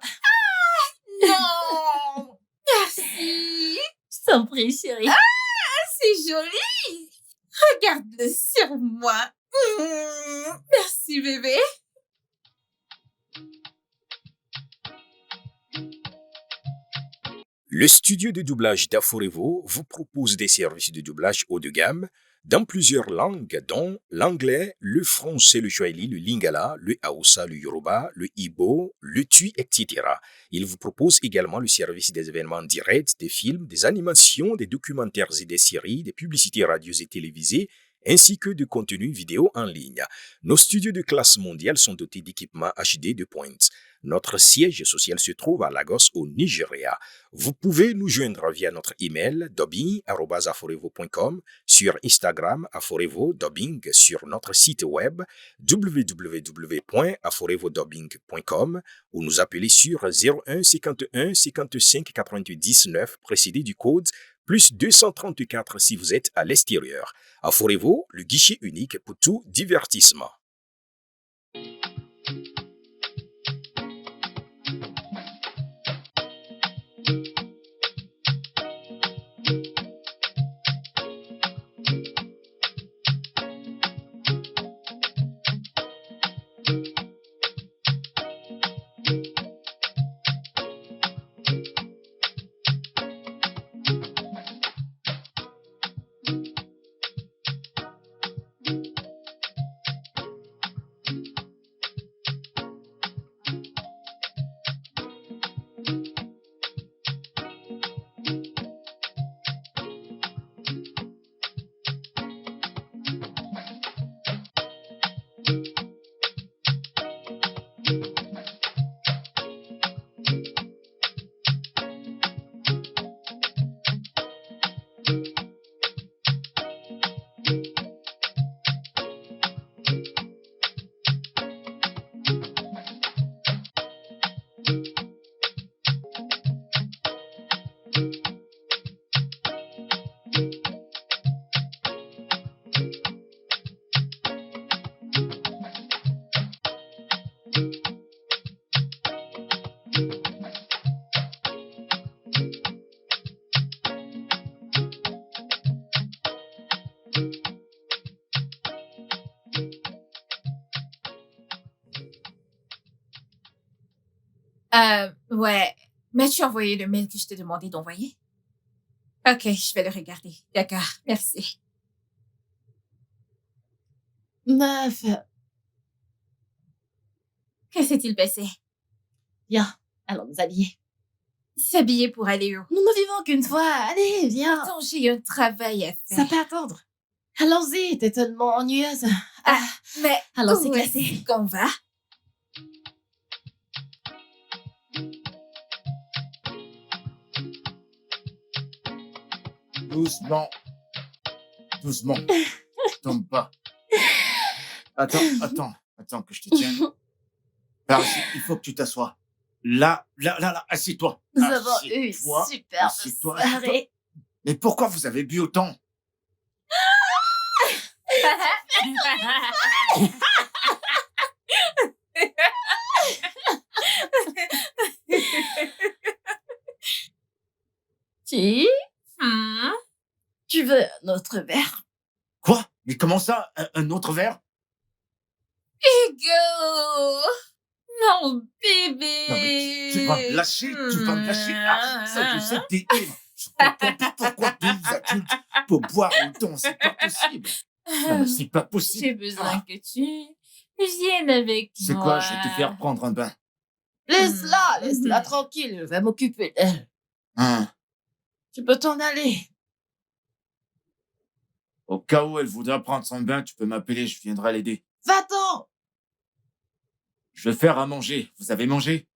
A: Non! Merci!
D: Je t'en prie, chérie.
A: C'est joli! Regarde-le sur moi. Merci, bébé.
G: Le studio de doublage d'Aforevo vous propose des services de doublage haut de gamme dans plusieurs langues, dont l'anglais, le français, le swahili, le lingala, le hausa, le yoruba, le igbo, le tui, etc. Il vous propose également le service des événements directs, des films, des animations, des documentaires et des séries, des publicités radio et télévisées, ainsi que de contenus vidéo en ligne. Nos studios de classe mondiale sont dotés d'équipements HD de pointe. Notre siège social se trouve à Lagos, au Nigeria. Vous pouvez nous joindre via notre email dubbing@aforevo.com, sur Instagram Aforevo Dubbing, sur notre site web www.aforevodubbing.com ou nous appeler sur 01 51 55 88 19 précédé du code plus 234 si vous êtes à l'extérieur. Aforevo, le guichet unique pour tout divertissement.
A: Ouais. M'as-tu envoyé le mail que je t'ai demandé d'envoyer? Ok, je vais le regarder. D'accord, merci.
D: Meuf,
A: Que s'est-il passé?
D: viens, allons nous habiller.
A: S'habiller pour aller où?
D: Nous ne vivons qu'une fois. Allez, viens.
A: Attends, j'ai un travail à
D: Ça
A: faire.
D: peut attendre. Allons-y, t'es tellement ennuyeuse.
A: Mais
D: allons, c'est
A: où
D: classé.
A: est-ce qu'on va?
C: Doucement. Doucement. Tombe pas. Attends que je te tienne. Par ici, il faut que tu t'assoies. Là, assieds-toi.
D: Nous avons eu une
C: Assieds-toi.
D: superbe
C: Assieds-toi.
D: soirée.
C: Mais pourquoi vous avez bu autant?
D: Tu,
A: Hmm?
D: tu veux un autre verre?
C: Quoi? Mais comment ça? Un autre verre?
A: Hugo! Non, bébé!
C: Non, mais tu vas me lâcher, tu vas me lâcher. Ah, ça, je sais que t'es ivre. Je comprends pas pourquoi deux adultes pour boire autant, c'est pas possible. Non, mais c'est pas
A: J'ai
C: possible.
A: besoin que tu viennes avec
C: C'est
A: moi.
C: quoi? Je vais te faire prendre un bain.
D: Laisse-la tranquille, je vais m'occuper d'elle.
C: Hein?
D: Tu peux t'en aller.
C: Au cas où elle voudra prendre son bain, tu peux m'appeler, je viendrai l'aider.
D: Va-t'en!
C: Je vais faire à manger. Vous avez mangé?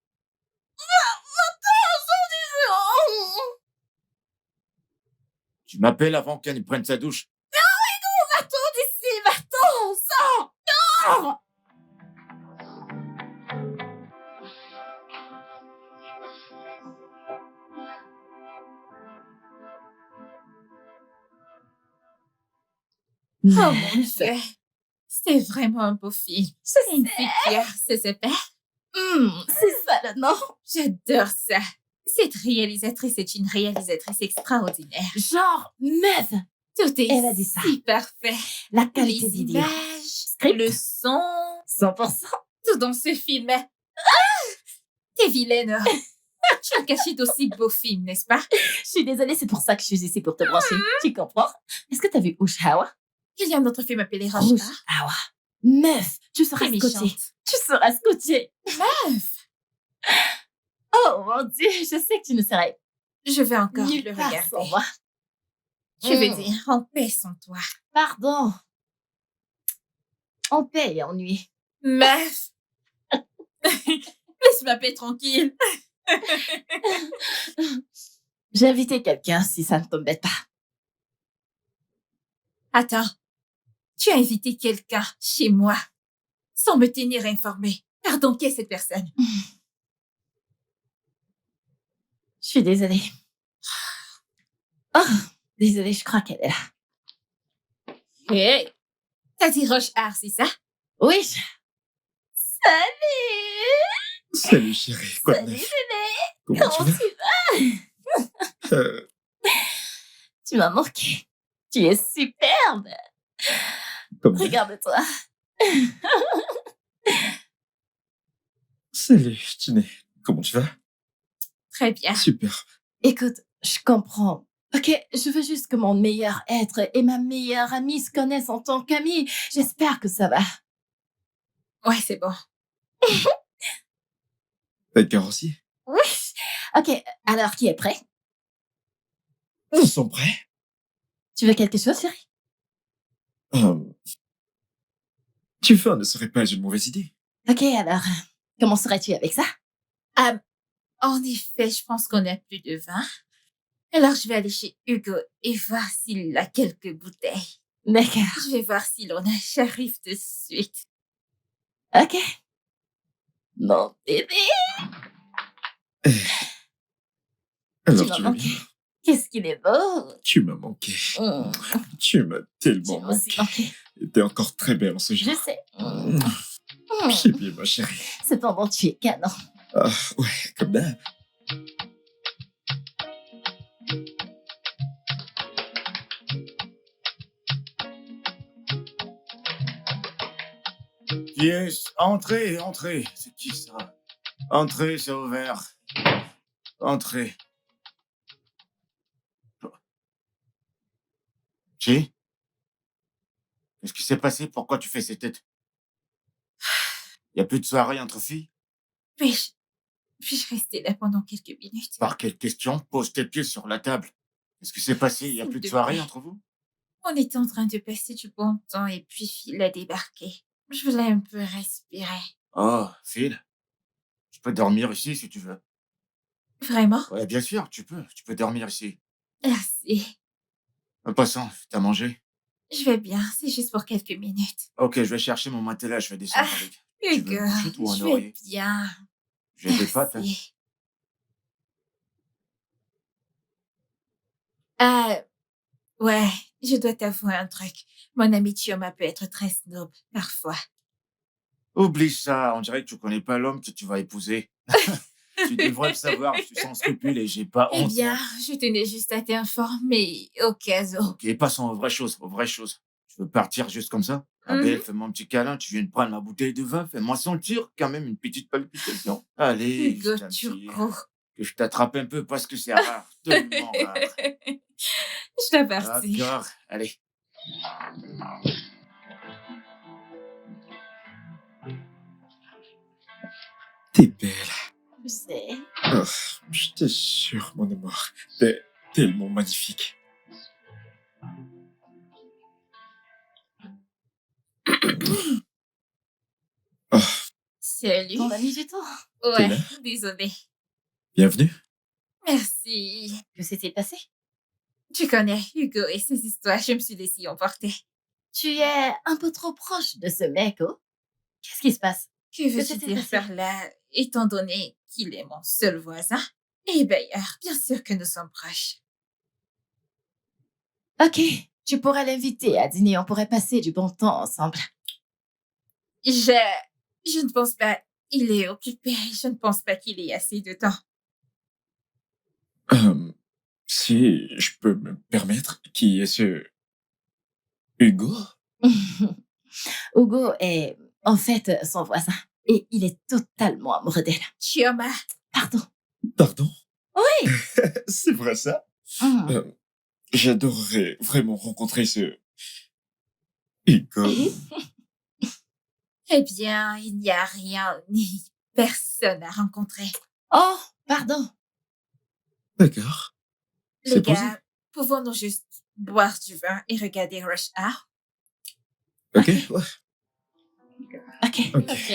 C: Tu m'appelles avant qu'elle ne prenne sa douche.
D: Va-t'en d'ici, va-t'en, sors, sors.
A: Oh mon Dieu. C'était vraiment un beau film. C'est une fille fière, c'est super.
D: C'est ça le nom.
A: J'adore ça. Cette réalisatrice est une réalisatrice extraordinaire.
D: Genre, meuf,
A: Tout est
D: elle a dit ça.
A: si parfait.
D: La qualité
A: Les
D: vidéo.
A: images,
D: Script.
A: le son,
D: 100%.
A: tout dans ce film. Ah! T'es vilaine. Tu as caché d'aussi beaux films, n'est-ce pas?
D: Je suis désolée, c'est pour ça que je suis ici pour te brancher. Tu comprends? Est-ce que t'as vu Ushawa?
A: Il y a un autre film appelé Rush Hour.
D: Ushawa. Meuf, tu seras
A: Très
D: scotché.
A: méchante.
D: Tu seras scotché.
A: Meuf,
D: Oh mon Dieu, je sais que tu ne serais
A: je vais encore
D: nulle
A: le
D: part
A: regarder.
D: sans moi.
A: Je veux dire, en paix sans toi.
D: Pardon. En paix et ennui.
A: Meuf, laisse ma paix tranquille.
D: J'ai invité quelqu'un si ça ne t'embête pas.
A: Attends, tu as invité quelqu'un chez moi sans me tenir informée. Pardon, qui est cette personne?
D: Je suis désolée. Oh, désolée, je crois qu'elle est là.
A: Hey, t'as dit Rush Hour, c'est ça?
D: Oui. Salut.
F: Salut chérie, quoi de
D: Salut
F: neuf?
D: bébé.
F: Comment tu
D: Comment
F: vas?
D: tu vas? Tu m'as manqué. Tu es superbe.
F: Comme d'hab.
D: Regarde-toi.
F: Salut, Tiné. Comment tu vas?
A: Très bien.
F: Super.
D: Écoute, je comprends. Ok, je veux juste que mon meilleur être et ma meilleure amie se connaissent en tant qu'amis. J'espère que ça va.
A: Ouais, c'est bon.
F: D'accord aussi?
D: Oui. Ok, alors qui est prêt?
F: Ils sont prêts?
D: Tu veux quelque chose, chérie?
F: Tu fais ne serait pas une mauvaise idée.
D: Ok, alors, comment serais-tu avec ça?
A: En effet, je pense qu'on a plus de vin. Alors, je vais aller chez Hugo et voir s'il a quelques bouteilles.
D: D'accord.
A: Je vais voir si l'on a. J'arrive de suite.
D: Ok. Mon bébé,
F: Alors
D: tu m'as
F: tu vas bien?
D: manqué. Qu'est-ce qu'il est beau.
F: Tu m'as manqué.
D: Mmh.
F: Tu m'as
D: Tu
F: tellement
D: m'as aussi
F: manqué.
D: manqué.
F: Et t'es encore très belle en ce
D: Je
F: jour.
D: sais.
F: J'ai bien, ma chérie.
D: Cependant, tu es canon.
F: Ah, ouais, comme d'hab.
C: Yes, entrez, entrez. C'est qui ça? Entrez, c'est ouvert. Entrez. Chi? Qu'est-ce qui s'est passé? Pourquoi tu fais ces têtes? Y a plus de soirée entre filles?
A: Puis-je rester là pendant quelques minutes?
C: Par quelle question? Pose tes pieds sur la table. Qu'est-ce qui s'est passé? Y a
A: S'il
C: plus de
A: te
C: soirée
A: plaît.
C: entre vous?
A: On était en train de passer du bon temps et puis Phil a débarqué. Je voulais un peu respirer.
C: Oh, Phil? Tu peux dormir ici si tu veux.
A: Vraiment?
C: Ouais, bien sûr, tu peux. Tu peux dormir ici.
A: Merci.
C: En passant, t'as mangé?
A: Je vais bien, c'est juste pour quelques minutes.
C: Ok, je vais chercher mon matelas, je vais descendre
A: Ah,
C: avec. Tu veux
A: Hugo,
C: une couchette ou un
A: je vais
C: oreiller?
A: bien.
C: J'ai des pâtes. hein.
A: Merci. Ah, ouais, je dois t'avouer un truc. Mon ami Chioma peut être très snob, parfois.
C: Oublie ça, on dirait que tu connais pas l'homme que tu vas épouser. Tu devrais le savoir, je suis sans scrupules et j'ai pas
A: Eh
C: honte.
A: bien,
C: moi.
A: je tenais juste à t'informer, au cas où.
C: Ok, passons aux vraies choses, aux vraies choses. Tu veux partir juste comme ça? Abel, fais-moi un petit câlin, tu viens de prendre ma bouteille de vin, fais-moi sentir quand même une petite palpitation. Allez,
A: Hugo
C: juste un petit-
A: Turco.
C: que je t'attrape un peu parce que c'est rare, tellement rare.
A: Je t'avertis.
C: D'accord, allez.
F: T'es belle.
D: Je sais.
F: Oh, je t'assure, mon amour. T'es tellement magnifique. Oh,
A: Salut.
D: Ton ami du temps.
F: T'es
A: Ouais,
F: là?
A: désolée.
F: bienvenue.
A: Merci.
D: Que s'est-il passé?
A: Tu connais Hugo et ses histoires, je me suis laissée emporter.
D: Tu es un peu trop proche de ce mec, oh? Qu'est-ce qui se passe?
A: Que veux-tu
D: s'est-il
A: dire
D: passé?
A: par là, étant donné qu'il est mon seul voisin? Et d'ailleurs, bien sûr que nous sommes proches.
D: Ok, tu pourrais l'inviter à dîner, on pourrait passer du bon temps ensemble.
A: Je ne pense pas. Il est occupé. Je ne pense pas qu'il ait assez de temps.
F: Si je peux me permettre, qui est ce Hugo?
D: Hugo est en fait son voisin et il est totalement amoureux d'elle.
A: Chioma,
D: Pardon.
F: Pardon?
D: Oui.
F: C'est vrai ça?
D: Hmm.
F: J'adorerais vraiment rencontrer ce Hugo.
A: eh bien, il n'y a rien ni personne à rencontrer.
D: Oh, pardon.
F: D'accord.
A: Les
F: C'est posé.
A: gars, pouvons-nous juste boire du vin et regarder Rush Hour?
F: Ok, ouais.
D: Ok.
F: Ok.
A: Ok.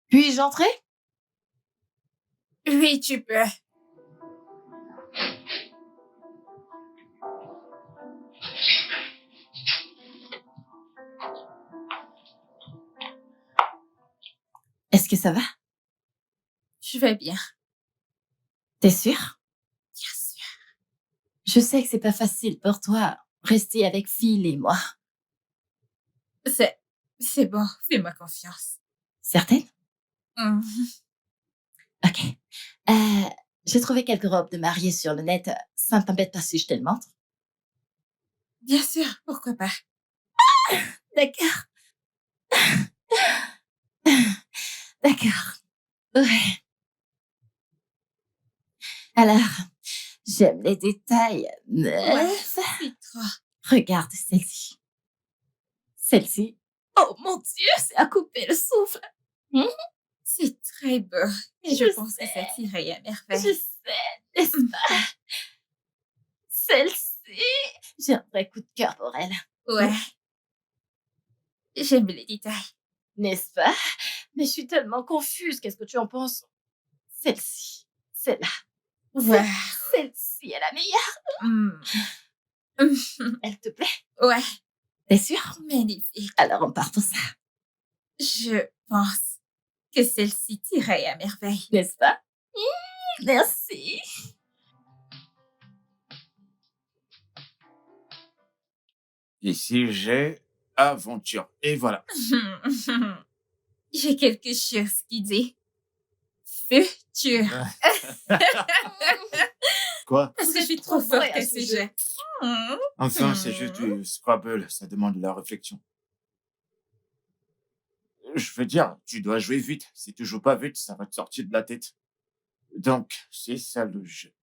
D: Puis-je entrer?
A: Oui, tu peux.
D: Est-ce que ça va?
A: Je vais bien.
D: T'es sûr?
A: Bien sûr.
D: Je sais que c'est pas facile pour toi, rester avec Phil et moi.
A: C'est bon. Fais-moi confiance.
D: Certaine?
A: Mhm.
D: Ok. J'ai trouvé quelques robes de mariée sur le net. Ça ne t'embête pas si je te le montre?
A: Bien sûr, pourquoi pas.
D: D'accord. D'accord. Ouais. Alors, j'aime les détails.
A: Ouais, c'est trop.
D: Regarde celle-ci. Celle-ci. Oh mon Dieu, c'est à couper le souffle.
A: C'est très beau. Et je
D: Je
A: pense que
D: sais.
A: ça t'irait à
D: Je
A: merveille.
D: sais, n'est-ce pas? Celle-ci. J'ai un vrai coup de cœur pour elle.
A: Ouais. J'aime les détails.
D: N'est-ce pas? Mais je suis tellement confuse. Qu'est-ce que tu en penses? Celle-ci. Celle-là.
A: Ouais.
D: Celle-ci est la meilleure.
A: Mm.
D: Elle te plaît?
A: Ouais,
D: T'es sûre?
A: magnifique.
D: Alors on part pour ça.
A: Je pense que celle-ci t'irait à merveille.
D: N'est-ce pas? Merci.
C: Ici, j'ai aventure. Et voilà.
A: J'ai quelque chose qui dit futur.
C: Quoi?
A: Parce que
D: Vous
A: je suis
D: êtes
A: trop
D: trop doués
A: forte
D: à
A: à
D: ce
A: ce
D: jeu.
A: jeu. Mm.
C: Enfin, c'est juste du Scrabble. Ça demande de la réflexion. Je veux dire, tu dois jouer vite. Si tu joues pas vite, ça va te sortir de la tête. Donc, c'est ça le jeu.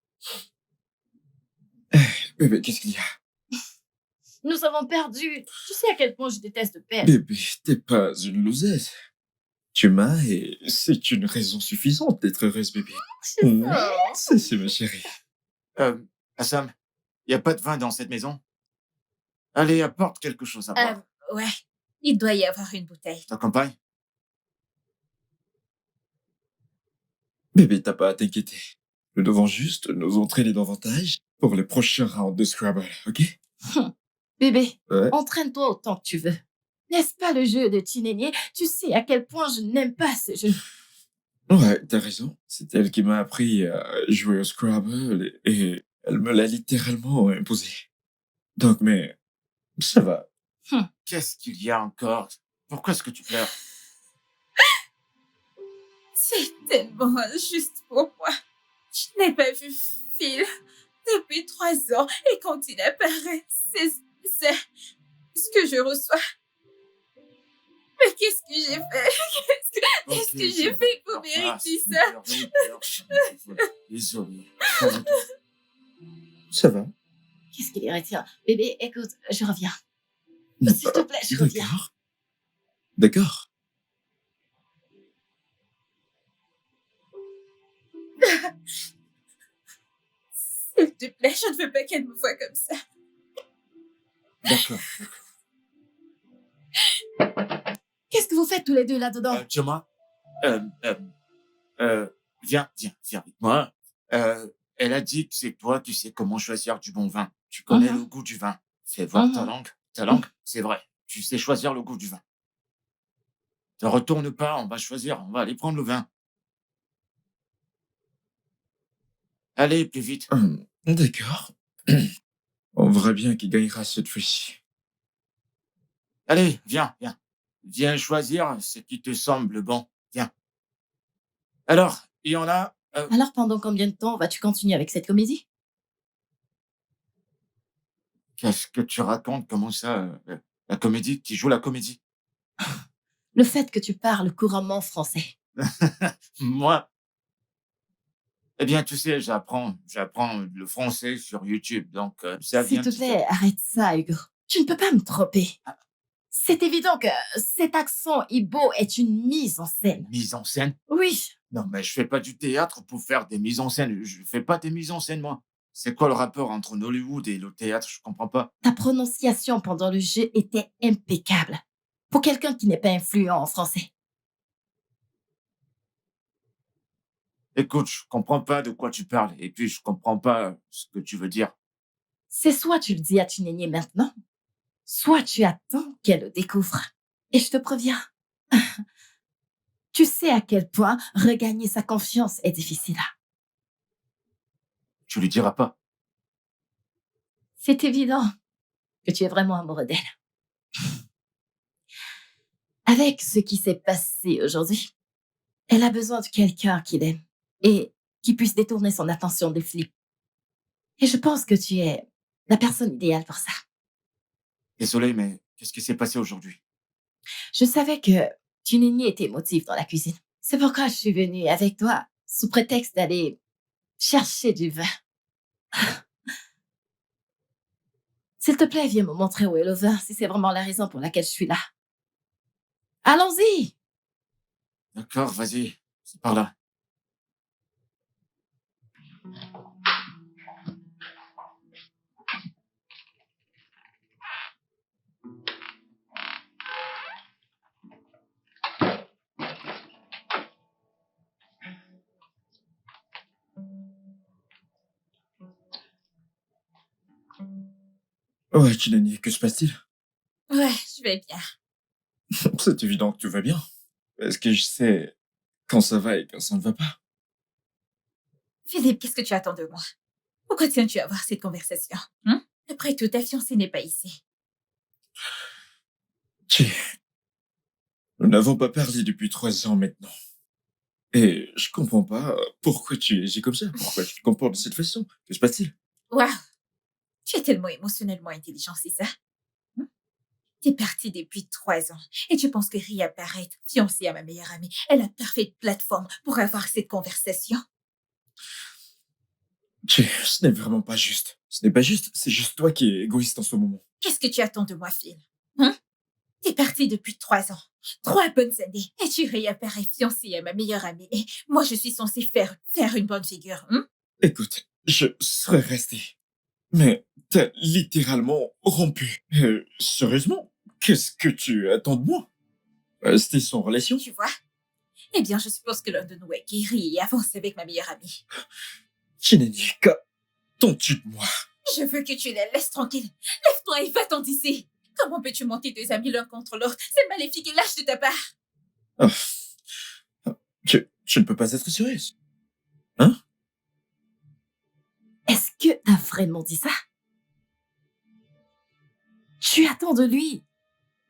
F: Bébé, qu'est-ce qu'il y a?
D: Nous avons perdu. Tu sais à quel point je déteste perdre.
F: Bébé, t'es pas une loseuse. Tu m'as et c'est une raison suffisante d'être heureuse, bébé. C'est ma chérie.
C: Assam, y a pas de vin dans cette maison? Allez, apporte quelque chose à boire.
A: Ouais, il doit y avoir une bouteille.
C: Je t'accompagne?
F: Bébé, t'as pas à t'inquiéter. Nous devons juste nous entraîner davantage pour les prochains rounds de Scrabble, ok?
D: Bébé,
F: Ouais.
D: entraîne-toi autant que tu veux. N'est-ce pas le jeu de Tinénier? Tu sais à quel point je n'aime pas ce jeu.
F: Ouais, t'as raison. C'est elle qui m'a appris à jouer au Scrabble et elle me l'a littéralement imposé. Donc, mais ça va.
C: Qu'est-ce qu'il y a encore? Pourquoi est-ce que tu pleures?
A: C'est tellement injuste pour moi. Je n'ai pas vu Phil depuis 3 ans et quand il apparaît, c'est ce que je reçois. Mais qu'est-ce que j'ai fait? Qu'est-ce que j'ai fait pour mériter ça?
C: Désolé.
F: Ça va.
D: Qu'est-ce qu'il est tiens. Bébé, écoute, je reviens. S'il te plaît, je reviens.
F: D'accord. D'accord.
A: S'il te plaît, je ne veux pas qu'elle me voie comme ça.
C: D'accord.
D: Qu'est-ce que vous faites tous les deux là-dedans?
C: Thomas, euh, euh, viens avec moi. Elle a dit que c'est toi qui sais comment choisir du bon vin. Tu connais le goût du vin. Fais voir ta
D: Mhm.
C: langue. Ta langue, c'est vrai. Tu sais choisir le goût du vin. Ne retourne pas, on va choisir, on va aller prendre le vin. Allez, plus vite.
F: D'accord. On verra bien qui gagnera cette fois-ci.
C: Allez, viens. Viens choisir ce qui te semble bon. Viens. Alors, il y en a...
D: Alors, pendant combien de temps vas-tu continuer avec cette comédie?
C: Qu'est-ce que tu racontes? Comment ça? La comédie? Tu joues la comédie?
D: Le fait que tu parles couramment français.
C: Moi? Eh bien, tu sais, j'apprends le français sur YouTube, donc ça
D: S'il
C: vient
D: te
C: petit à
D: plaît, arrête ça, Hugo. Tu ne peux pas me tromper.
C: Ah.
D: C'est évident que cet accent Igbo est une mise en scène.
C: mise en scène.
D: Oui,
C: Non, mais je fais pas du théâtre pour faire des mises en scène. Je fais pas des mises en scène, moi. C'est quoi le rapport entre Hollywood et le théâtre? Je comprends pas.
D: ta prononciation pendant le jeu était impeccable. Pour quelqu'un qui n'est pas influent en français.
C: Écoute, je comprends pas de quoi tu parles. Et puis, je comprends pas ce que tu veux dire.
D: C'est soit tu le dis à Tunenye maintenant, soit tu attends qu'elle le découvre. Et je te préviens, tu sais à quel point regagner sa confiance est difficile.
C: Tu lui diras pas.
D: C'est évident que tu es vraiment amoureux d'elle. Avec ce qui s'est passé aujourd'hui, elle a besoin de quelqu'un qui l'aime et qui puisse détourner son attention des flics. Et je pense que tu es la personne idéale pour ça.
C: Désolé, mais qu'est-ce qui s'est passé aujourd'hui?
D: Je savais que Tunenye était émotive dans la cuisine. C'est pourquoi je suis venue avec toi sous prétexte d'aller chercher du vin. S'il te plaît, viens me montrer où est le vin si c'est vraiment la raison pour laquelle je suis là. Allons-y!
C: D'accord, vas-y. C'est par là.
F: Ouais, Chinani, que se passe-t-il?
A: Ouais, je vais bien.
F: C'est évident que tout va bien. Est-ce que je sais quand ça va et quand ça ne va pas?
A: Philippe, qu'est-ce que tu attends de moi? Pourquoi tiens-tu à avoir cette conversation? Après tout, ta fiancée n'est pas ici.
F: Tchè. Nous n'avons pas parlé depuis 3 ans maintenant. Et je comprends pas pourquoi tu agis comme ça. Pourquoi tu te comportes de cette façon? Que se passe-t-il?
A: Waouh! Tu es tellement émotionnellement intelligent, c'est ça? T'es parti depuis 3 ans et tu penses que Ria Barrett, fiancée à ma meilleure amie, est la parfaite plateforme pour avoir cette conversation?
F: Tchè, ce n'est vraiment pas juste. Ce n'est pas juste, c'est juste toi qui es égoïste en ce moment.
A: Qu'est-ce que tu attends de moi, Phil? T'es parti depuis 3 ans. 3 bonnes années. Et tu réapparais fiancée à ma meilleure amie. Et moi, je suis censée faire une bonne figure.
F: Écoute, je serais resté. Mais t'as littéralement rompu. Sérieusement? Qu'est-ce que tu attends de moi? C'était sans relation?
A: Tu vois? Eh bien, je suppose que l'un de nous est guéri et avance avec ma meilleure amie.
F: Chineni, qu'attends-tu de moi?
A: Je veux que tu les laisses tranquilles. Lève-toi et va-t'en d'ici. Comment peux-tu monter 2 amis l'un contre l'autre? C'est maléfique et lâche de ta part.
F: Oh. Tu ne peux pas être sérieuse. Hein?
D: Est-ce que t'as vraiment dit ça? Tu attends de lui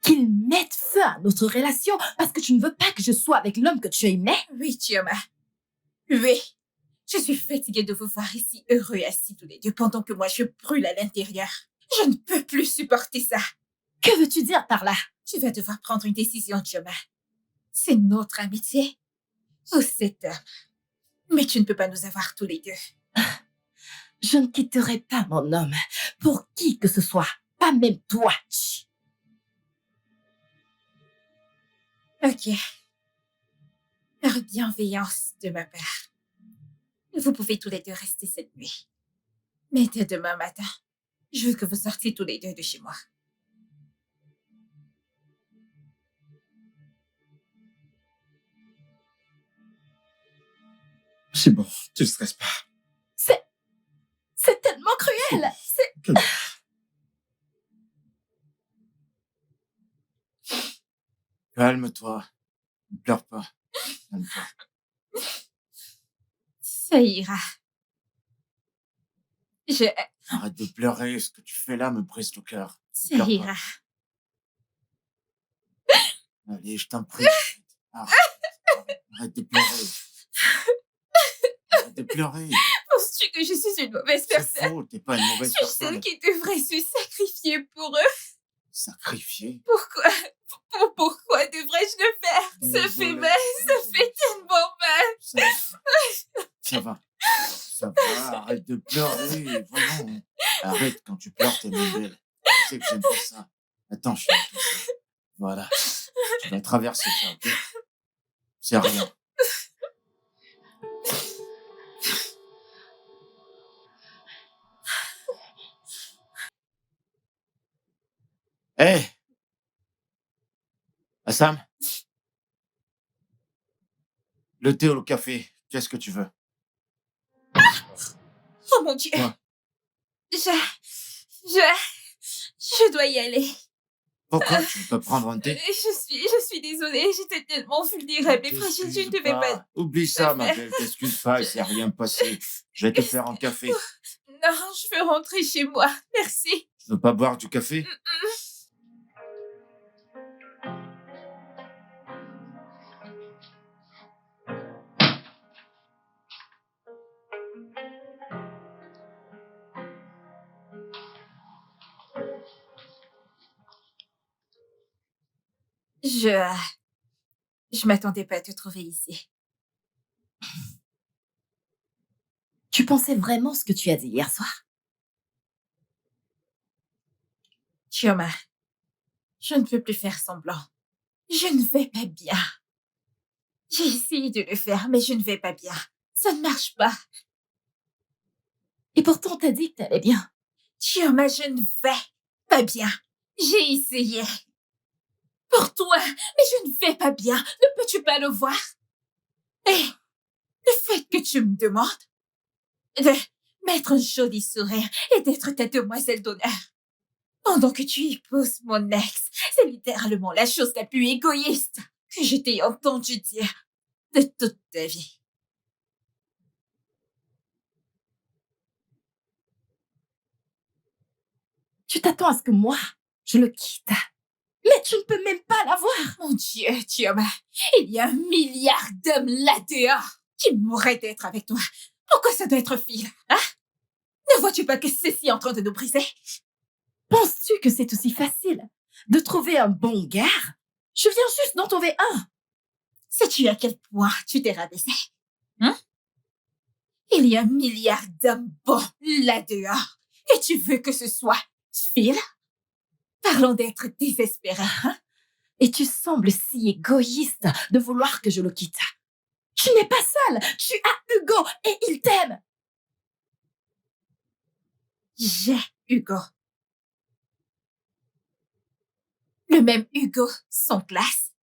D: qu'il mette feu à notre relation parce que tu ne veux pas que je sois avec l'homme que tu aimais?
A: Oui, Chioma. Oui. Je suis fatiguée de vous voir ici heureux assis tous les deux pendant que moi je brûle à l'intérieur. Je ne peux plus supporter ça.
D: Que veux-tu dire par là?
A: Tu vas devoir prendre une décision, Chioma. C'est notre amitié ou cet homme. Mais tu ne peux pas nous avoir tous les deux.
D: Je ne quitterai pas mon homme pour qui que ce soit, pas même toi.
A: Ok. Par bienveillance de ma part. Vous pouvez tous les deux rester cette nuit. Mais dès demain matin, je veux que vous sortiez tous les deux de chez moi.
F: C'est bon, tu ne stresses pas.
D: C'est tellement cruel.
F: Calme.
C: Calme-toi. Ne pleure pas. Calme-toi.
A: Ça ira. Je...
C: Arrête de pleurer. Ce que tu fais là me brise le cœur.
A: Ça
C: Pleure pas.
A: ira.
C: Allez, je t'en prie. Arrête. Arrête de pleurer. Arrête de pleurer.
A: Penses-tu que je suis une mauvaise
C: C'est
A: personne?
C: faux. T'es pas une mauvaise
A: Suis-je celle
C: personne.
A: qui devrait se sacrifier pour eux?
C: Sacrifié.
A: Pourquoi? Pourquoi devrais-je le faire? Ça fait
C: Désolé.
A: mal, ça fait tellement mal.
C: Ça va. Ça va. Arrête de pleurer. Voyons. Arrête. Quand tu pleures, t'es moins belle. Tu sais que j'aime pas ça. Attends, je suis tout seul. Voilà. Tu vas traverser ça, ok? C'est rien. Hé! Assam? Le thé ou le café? Qu'est-ce que tu veux?
A: Oh mon Dieu.
C: Quoi?
A: Je dois y aller.
C: Pourquoi tu peux prendre un thé?
A: Je suis désolée, j'étais tellement vulnérable et fragile, je ne devais pas...
C: Oublie ça, ma belle. T'excuse pas, il s'est rien passé. Je vais te faire un café.
A: Non, je veux rentrer chez moi. Merci.
C: Tu veux pas boire du café?
A: Je m'attendais pas à te trouver ici.
D: Tu pensais vraiment ce que tu as dit hier soir?
A: Chioma, je ne peux plus faire semblant. Je ne vais pas bien. J'ai essayé de le faire, mais je ne vais pas bien. Ça ne marche pas.
D: Et pourtant, t'as dit que t'allais bien.
A: Chioma, je ne vais pas bien. J'ai essayé. Pour toi, mais je ne vais pas bien. Ne peux-tu pas le voir? Et le fait que tu me demandes de mettre un joli sourire et d'être ta demoiselle d'honneur pendant que tu épouses mon ex, c'est littéralement la chose la plus égoïste que je t'ai entendu dire de toute ta vie.
D: Tu t'attends à ce que moi, je le quitte. Mais tu ne peux même pas l'avoir.
A: Mon Dieu, Chioma, il y a 1 milliard d'hommes là-dehors qui mourraient d'être avec toi. Pourquoi ça doit être Phil, hein? Ne vois-tu pas que ceci est en train de nous briser?
D: Penses-tu que c'est aussi facile de trouver un bon gars? Je viens juste d'en trouver un.
A: Sais-tu à quel point tu t'es rabaissé? Hein? Il y a 1 milliard d'hommes bons là-dehors. Et tu veux que ce soit Phil? Parlons d'être désespéré, hein?
D: Et tu sembles si égoïste de vouloir que je le quitte. Tu n'es pas seule. Tu as Hugo et il t'aime.
A: J'ai Hugo. Le même Hugo sans classe.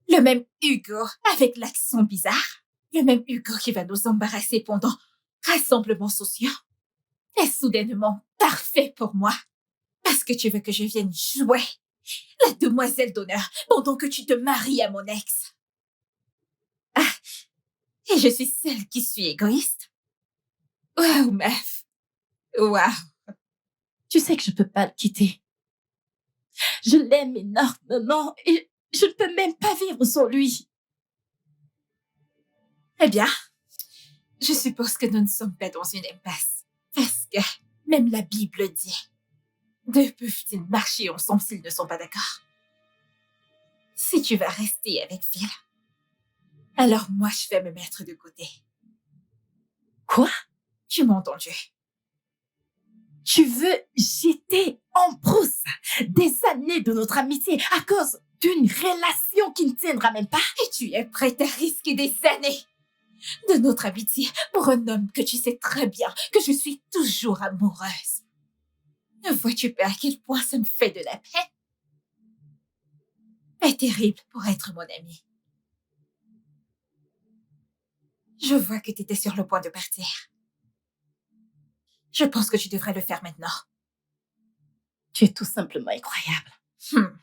A: Le même Hugo avec l'accent bizarre. Le même Hugo qui va nous embarrasser pendant rassemblements sociaux. Est soudainement parfait pour moi. Parce que tu veux que je vienne jouer la demoiselle d'honneur pendant que tu te maries à mon ex. Ah, et je suis celle qui suis égoïste. Waouh, meuf. Waouh.
D: Tu sais que je peux pas le quitter. Je l'aime énormément et je ne peux même pas vivre sans lui.
A: Eh bien, je suppose que nous ne sommes pas dans une impasse. Parce que même la Bible dit, deux peuvent-ils marcher ensemble s'ils ne sont pas d'accord? Si tu vas rester avec Phil, alors moi je vais me mettre de côté.
D: Quoi?
A: Tu m'as entendu?
D: Tu veux jeter en brousse des années de notre amitié à cause d'une relation qui ne tiendra même pas?
A: Et tu es prête à risquer des années de notre amitié pour un homme que tu sais très bien que je suis toujours amoureuse. Ne vois-tu pas à quel point ça me fait de la peine? Est terrible pour être mon ami. Je vois que tu étais sur le point de partir. Je pense que tu devrais le faire maintenant.
D: Tu es tout simplement incroyable.
A: Hmm.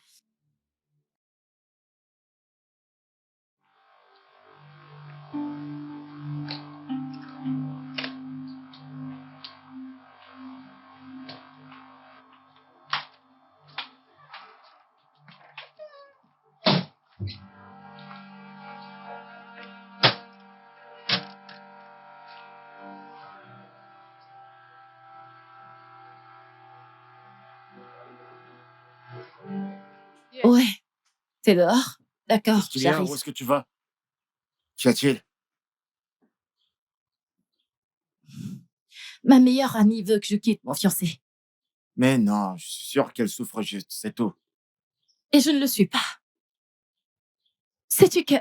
D: Ouais. T'es dehors? D'accord,
C: Qu'est-ce qu'il y a?
D: j'arrive.
C: Où est-ce que tu vas? Qu'y a-t-il?
D: Ma meilleure amie veut que je quitte mon fiancé.
C: Mais non, je suis sûr qu'elle souffre juste, c'est tout.
D: Et je ne le suis pas. Sais-tu que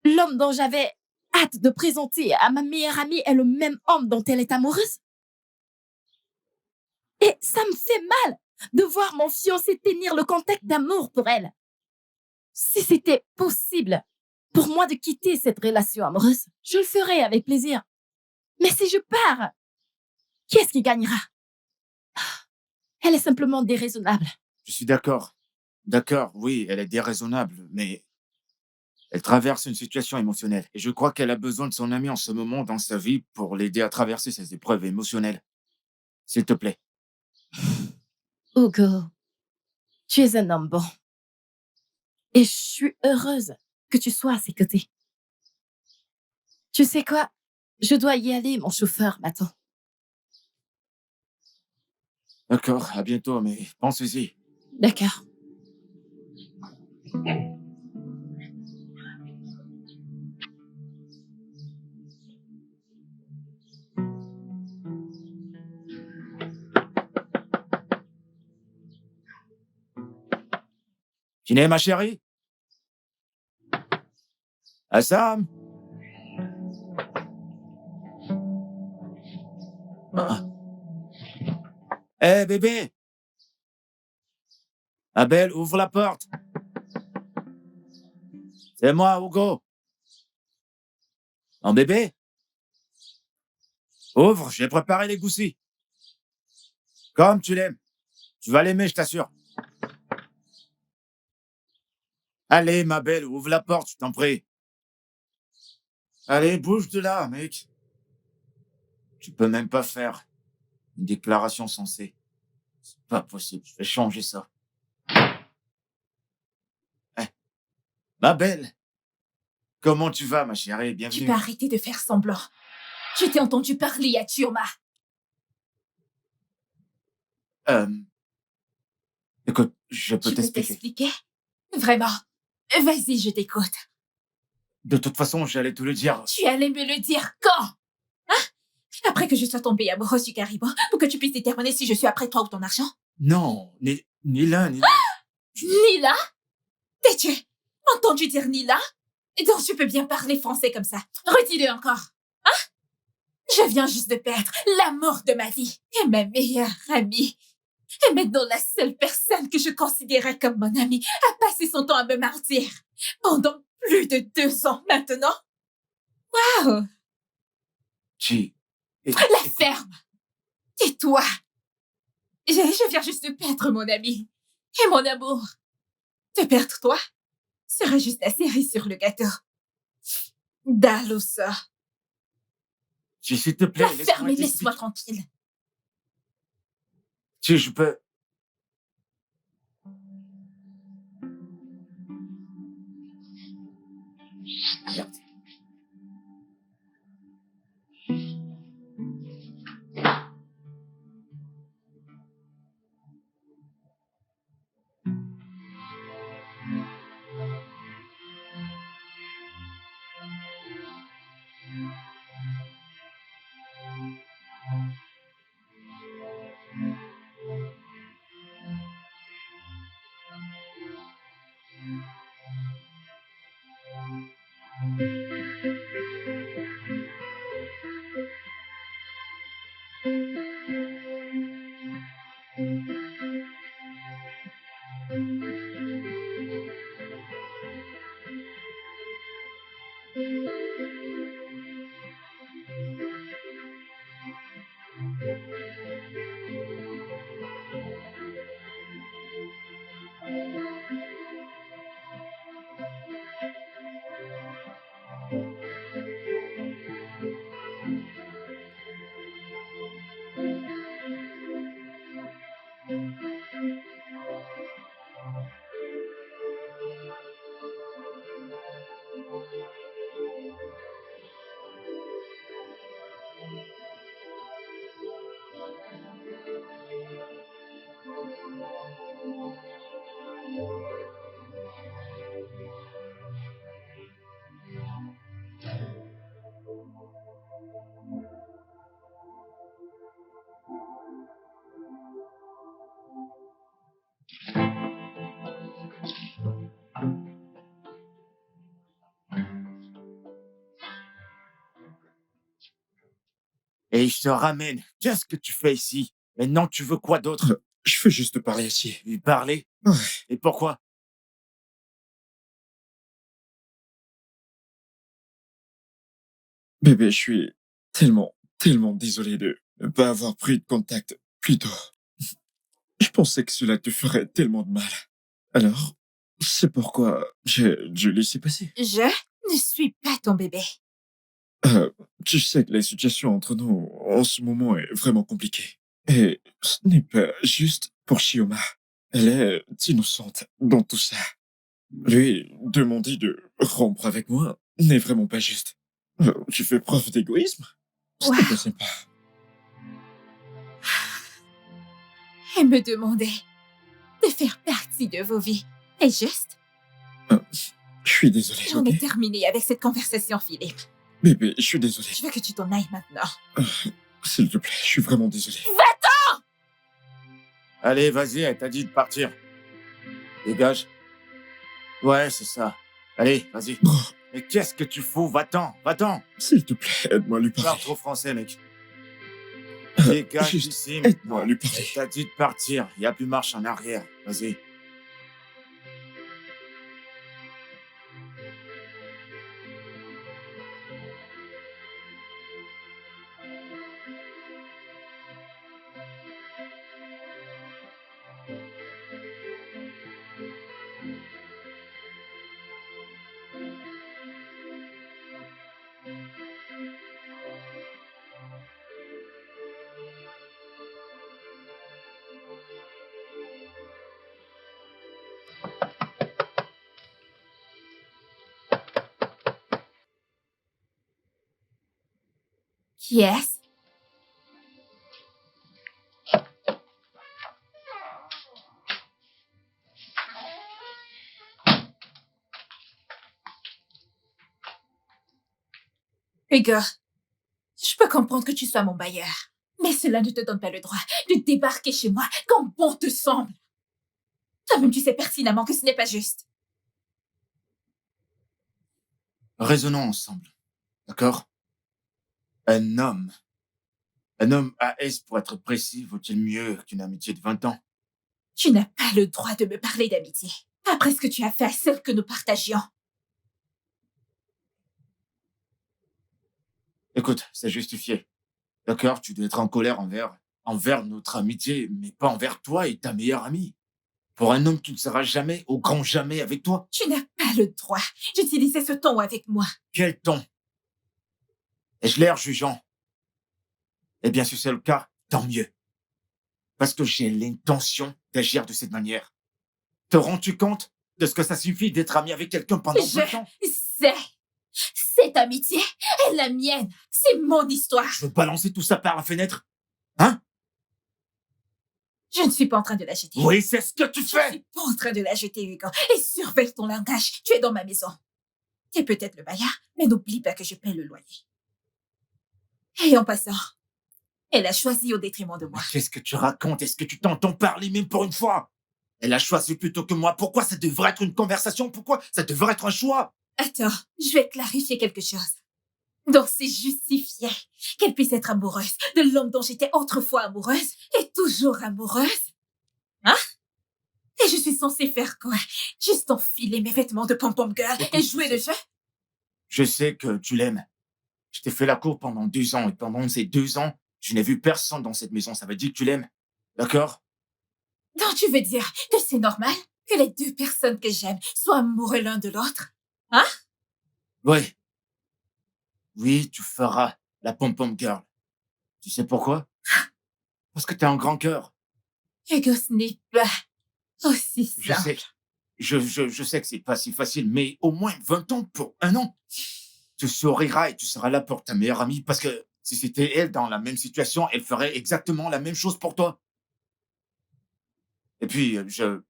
D: l'homme dont j'avais hâte de présenter à ma meilleure amie est le même homme dont elle est amoureuse? Et ça me fait mal de voir mon fiancé tenir le contact d'amour pour elle. Si c'était possible pour moi de quitter cette relation amoureuse, je le ferais avec plaisir. Mais si je pars, qui est-ce qui gagnera? Elle est simplement déraisonnable.
C: Je suis d'accord. D'accord, oui, elle est déraisonnable, mais elle traverse une situation émotionnelle. Et je crois qu'elle a besoin de son ami en ce moment dans sa vie pour l'aider à traverser ces épreuves émotionnelles. S'il te plaît.
D: Hugo, tu es un homme bon. Et je suis heureuse que tu sois à ses côtés. Tu sais quoi? Je dois y aller, mon chauffeur m'attend.
C: D'accord, à bientôt, mais pensez-y.
D: D'accord.
C: Kiné, ma chérie? Assam? Ah. Hé, bébé! Abel, ouvre la porte. C'est moi, Hugo. En bébé? Ouvre, j'ai préparé les goussis. Comme tu l'aimes. Tu vas l'aimer, je t'assure. Allez, ma belle, ouvre la porte, je t'en prie. Allez, bouge de là, mec. Tu peux même pas faire une déclaration sensée. C'est pas possible, je vais changer ça. Eh, ma belle, comment tu vas, ma chérie?
A: Tu
C: Bienvenue.
A: peux arrêter de faire semblant. Je t'ai entendu parler à Turma.
C: Écoute, je peux
A: Tu peux
C: t'expliquer.
A: t'expliquer? Vraiment? Vas-y, je t'écoute.
C: De toute façon, j'allais te le dire.
A: Tu allais me le dire quand? Hein? Après que je sois tombée amoureuse du caribou, pour que tu puisses déterminer si je suis après toi ou ton argent?
C: Non, ni l'un, ni l'autre.
A: Nila? T'es-tu entendu dire Nila? Donc tu peux bien parler français comme ça. Redis-le encore. Hein? Je viens juste de perdre l'amour de ma vie et ma meilleure amie. Et maintenant, la seule personne que je considérais comme mon amie a passé son temps à me mentir. Pendant plus de 2 ans maintenant. Waouh!
C: Chi.
A: La ferme! Et toi? Je viens juste de perdre mon ami. Et mon amour. Te perdre toi serait juste la cerise sur le gâteau. Dalousa.
C: Chi, s'il te plaît,
A: La ferme et
C: t'expliquer.
A: laisse-moi tranquille.
C: Chi, je peux... Merde. Et je te ramène. Qu'est-ce que tu fais ici? Maintenant, tu veux quoi d'autre?
F: Je veux juste te parler ici.
C: Lui parler?
F: Ouais.
C: Et pourquoi?
F: Bébé, je suis tellement désolé de ne pas avoir pris de contact plus tôt. Je pensais que cela te ferait tellement de mal. Alors, c'est pourquoi j'ai dû laisser passer.
A: Je ne suis pas ton bébé.
F: Euh, Tu sais que la situation entre nous en ce moment est vraiment compliquée. Et ce n'est pas juste pour Shioma. Elle est innocente dans tout ça. Lui demander de rompre avec moi n'est vraiment pas juste. Tu fais preuve d'égoïsme? Ce n'est
A: Wow.
F: pas sympa.
A: Elle me demandait de faire partie de vos vies. Est juste?
F: Je suis désolé,
A: J'en
F: ok?
A: ai terminé avec cette conversation, Philippe.
F: Bébé, je suis désolé.
A: Je veux que tu t'en ailles maintenant.
F: S'il te plaît, je suis vraiment désolé.
C: Allez, vas-y, elle t'a dit de partir. Dégage. Ouais, c'est ça. Allez, vas-y.
F: Oh,
C: Mais qu'est-ce que tu fous? Va-t'en, va-t'en.
F: s'il te plaît, aide-moi à lui
C: Parle
F: parler.
C: trop français, mec. Dégage
F: Juste
C: d'ici.
F: aide-moi à lui parler.
C: Elle t'a dit de partir. Il n'y a plus marche en arrière. Vas-y.
A: Qui est-ce? Hugo, je peux comprendre que tu sois mon bailleur, mais cela ne te donne pas le droit de débarquer chez moi quand bon te semble. Toi-même, tu sais pertinemment que ce n'est pas juste.
C: Raisonnons ensemble. D'accord? Un homme AS, pour être précis, vaut-il mieux qu'une amitié de 20 ans?
A: Tu n'as pas le droit de me parler d'amitié, après ce que tu as fait à celle que nous partagions.
C: Écoute, c'est justifié. D'accord, tu dois être en colère envers notre amitié, mais pas envers toi et ta meilleure amie. Pour un homme qui ne sera jamais, au grand jamais, avec toi.
A: Tu n'as pas le droit d'utiliser ce ton avec moi.
C: Quel ton? Ai-je l'air jugeant? Eh bien, si c'est le cas, tant mieux. Parce que j'ai l'intention d'agir de cette manière. Te rends-tu compte de ce que ça suffit d'être ami avec quelqu'un pendant 20 ans?
A: sais. Cette amitié est la mienne. C'est mon histoire.
C: Je veux balancer tout ça par la fenêtre? Hein?
A: Je ne suis pas en train de la jeter.
C: Oui, c'est ce que tu
A: Je ne
C: fais!
A: suis pas en train de la jeter, Hugo. Et surveille ton langage. Tu es dans ma maison. Tu es peut-être le bailleur, mais n'oublie pas que je paie le loyer. Et en passant, elle a choisi au détriment de moi.
C: Mais qu'est-ce que tu racontes? Est-ce que tu t'entends parler même pour une fois? Elle a choisi plutôt que moi. Pourquoi ça devrait être une conversation? Pourquoi ça devrait être un choix?
A: Attends, je vais clarifier quelque chose. Donc c'est justifié qu'elle puisse être amoureuse de l'homme dont j'étais autrefois amoureuse et toujours amoureuse? Hein? Et je suis censée faire quoi? Juste enfiler mes vêtements de pom-pom girl et jouer le jeu?
C: Je sais que tu l'aimes. Je t'ai fait la cour pendant 2 ans et pendant ces 2 ans, je n'ai vu personne dans cette maison. Ça veut dire que tu l'aimes. D'accord?
A: Donc tu veux dire que c'est normal que les deux personnes que j'aime soient amoureux l'un de l'autre? Hein?
C: Oui. Oui, tu feras la pom-pom girl. Tu sais pourquoi? Parce que t'as un grand cœur.
A: Hugo, ce n'est pas aussi
C: Je
A: simple.
C: sais. Je sais que c'est pas si facile, mais au moins 20 ans pour un an. Tu souriras et tu seras là pour ta meilleure amie parce que si c'était elle dans la même situation, elle ferait exactement la même chose pour toi. Et puis, je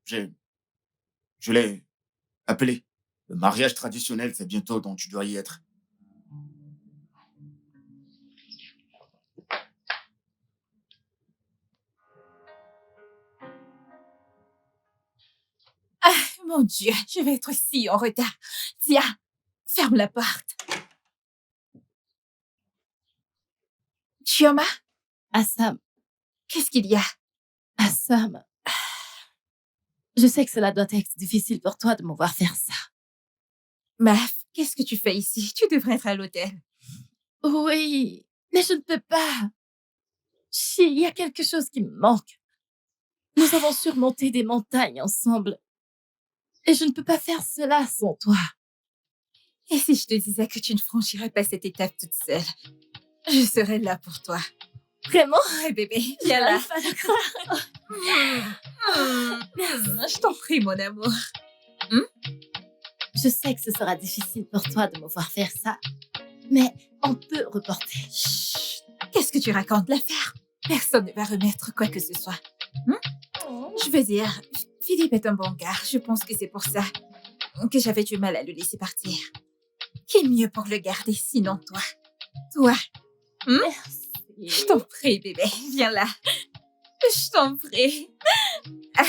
C: l'ai appelé. Le mariage traditionnel, c'est bientôt, donc tu dois y être.
A: Ah, mon Dieu, je vais être si en retard. Tiens, ferme la porte. Chioma,
D: Assam,
A: qu'est-ce qu'il y a?
D: Assam. Je sais que cela doit être difficile pour toi de me voir faire ça.
A: Maf, qu'est-ce que tu fais ici? Tu devrais être à l'hôtel.
D: Oui, mais je ne peux pas. Il y a quelque chose qui me manque. Nous avons surmonté des montagnes ensemble. Et je ne peux pas faire cela sans toi.
A: Et si je te disais que tu ne franchirais pas cette étape toute seule? Je serais là pour toi.
D: Vraiment?
A: Ouais, bébé, viens là.
D: J'arrive pas à le croire.
A: Je t'en prie, mon amour.
D: Je sais que ce sera difficile pour toi de me voir faire ça. Mais on peut reporter.
A: Chut, qu'est-ce que tu racontes? L'affaire? Personne ne va remettre quoi que ce soit. Je veux dire, Philippe est un bon gars. Je pense que c'est pour ça que j'avais du mal à le laisser partir. Qui est mieux pour le garder sinon toi? Toi.
D: Merci.
A: Je t'en prie, bébé. Viens là. Je t'en prie. Ah,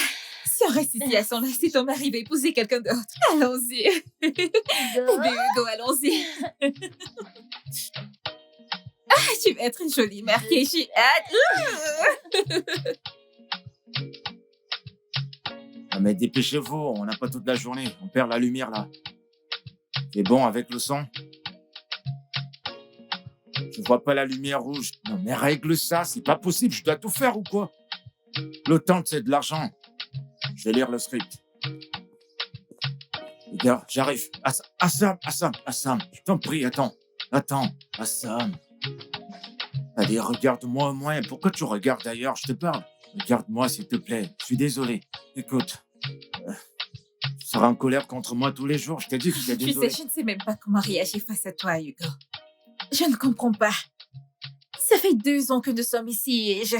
A: si on reste ici à son là, si ton mari va épouser quelqu'un d'autre, allons-y. Bébé Hugo, allons-y. Ah, tu vas être une jolie mère, j'ai hâte.
C: Ah, mais dépêchez-vous, on n'a pas toute la journée. On perd la lumière, là. C'est bon avec le son? Je vois pas la lumière rouge. Non, mais règle ça, c'est pas possible. Je dois tout faire ou quoi? Le temps, c'est de l'argent. Je vais lire le script. Les gars, j'arrive. Assam, je t'en prie, attends. Assam. Allez, regarde-moi au moins. Pourquoi tu regardes ailleurs? Je te parle. Regarde-moi, s'il te plaît. Je suis désolé. Écoute, tu seras en colère contre moi tous les jours. Je t'ai dit que j'étais
A: Tu
C: désolé.
A: sais, je ne sais même pas comment réagir face à toi, Hugo. Je ne comprends pas. Ça fait 2 ans que nous sommes ici et je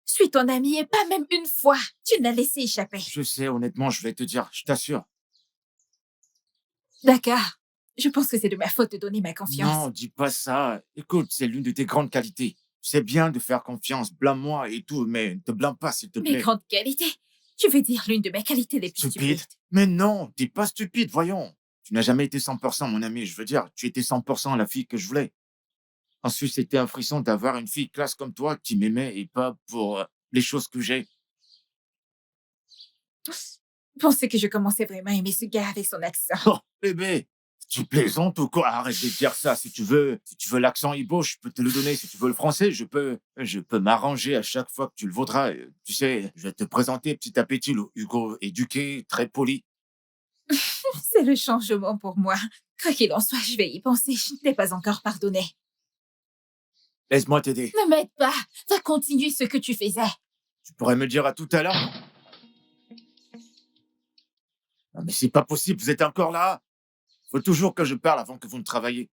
A: suis ton ami et pas même une fois. Tu l'as laissé échapper.
C: Je sais, honnêtement, je vais te dire, je t'assure.
A: D'accord. Je pense que c'est de ma faute de donner ma confiance.
C: Non, dis pas ça. Écoute, c'est l'une de tes grandes qualités. C'est bien de faire confiance, blâme-moi et tout, mais ne te blâme pas, s'il te
A: Mes
C: plaît.
A: grandes qualités. Tu veux dire l'une de mes qualités les plus
C: Stupide.
A: stupides.
C: Mais non, t'es pas stupide, voyons. Tu n'as jamais été 100% mon ami, je veux dire, tu étais 100% la fille que je voulais. Ensuite, c'était un frisson d'avoir une fille classe comme toi qui m'aimait et pas pour les choses que j'ai.
A: Je pensais que je commençais vraiment à aimer ce gars avec son accent.
C: Oh, bébé, tu plaisantes ou quoi? Arrête de dire ça. Si tu veux l'accent Ibo, je peux te le donner. Si tu veux le français, je peux m'arranger à chaque fois que tu le voudras. Tu sais, je vais te présenter petit à petit le Hugo éduqué, très poli.
A: C'est le changement pour moi. Quoi qu'il en soit, je vais y penser. Je ne t'ai pas encore pardonné.
C: Laisse-moi t'aider.
A: Ne m'aide pas. Va continuer ce que tu faisais.
C: Tu pourrais me dire à tout à l'heure? Non, mais c'est pas possible, vous êtes encore là? Faut toujours que je parle avant que vous ne travailliez.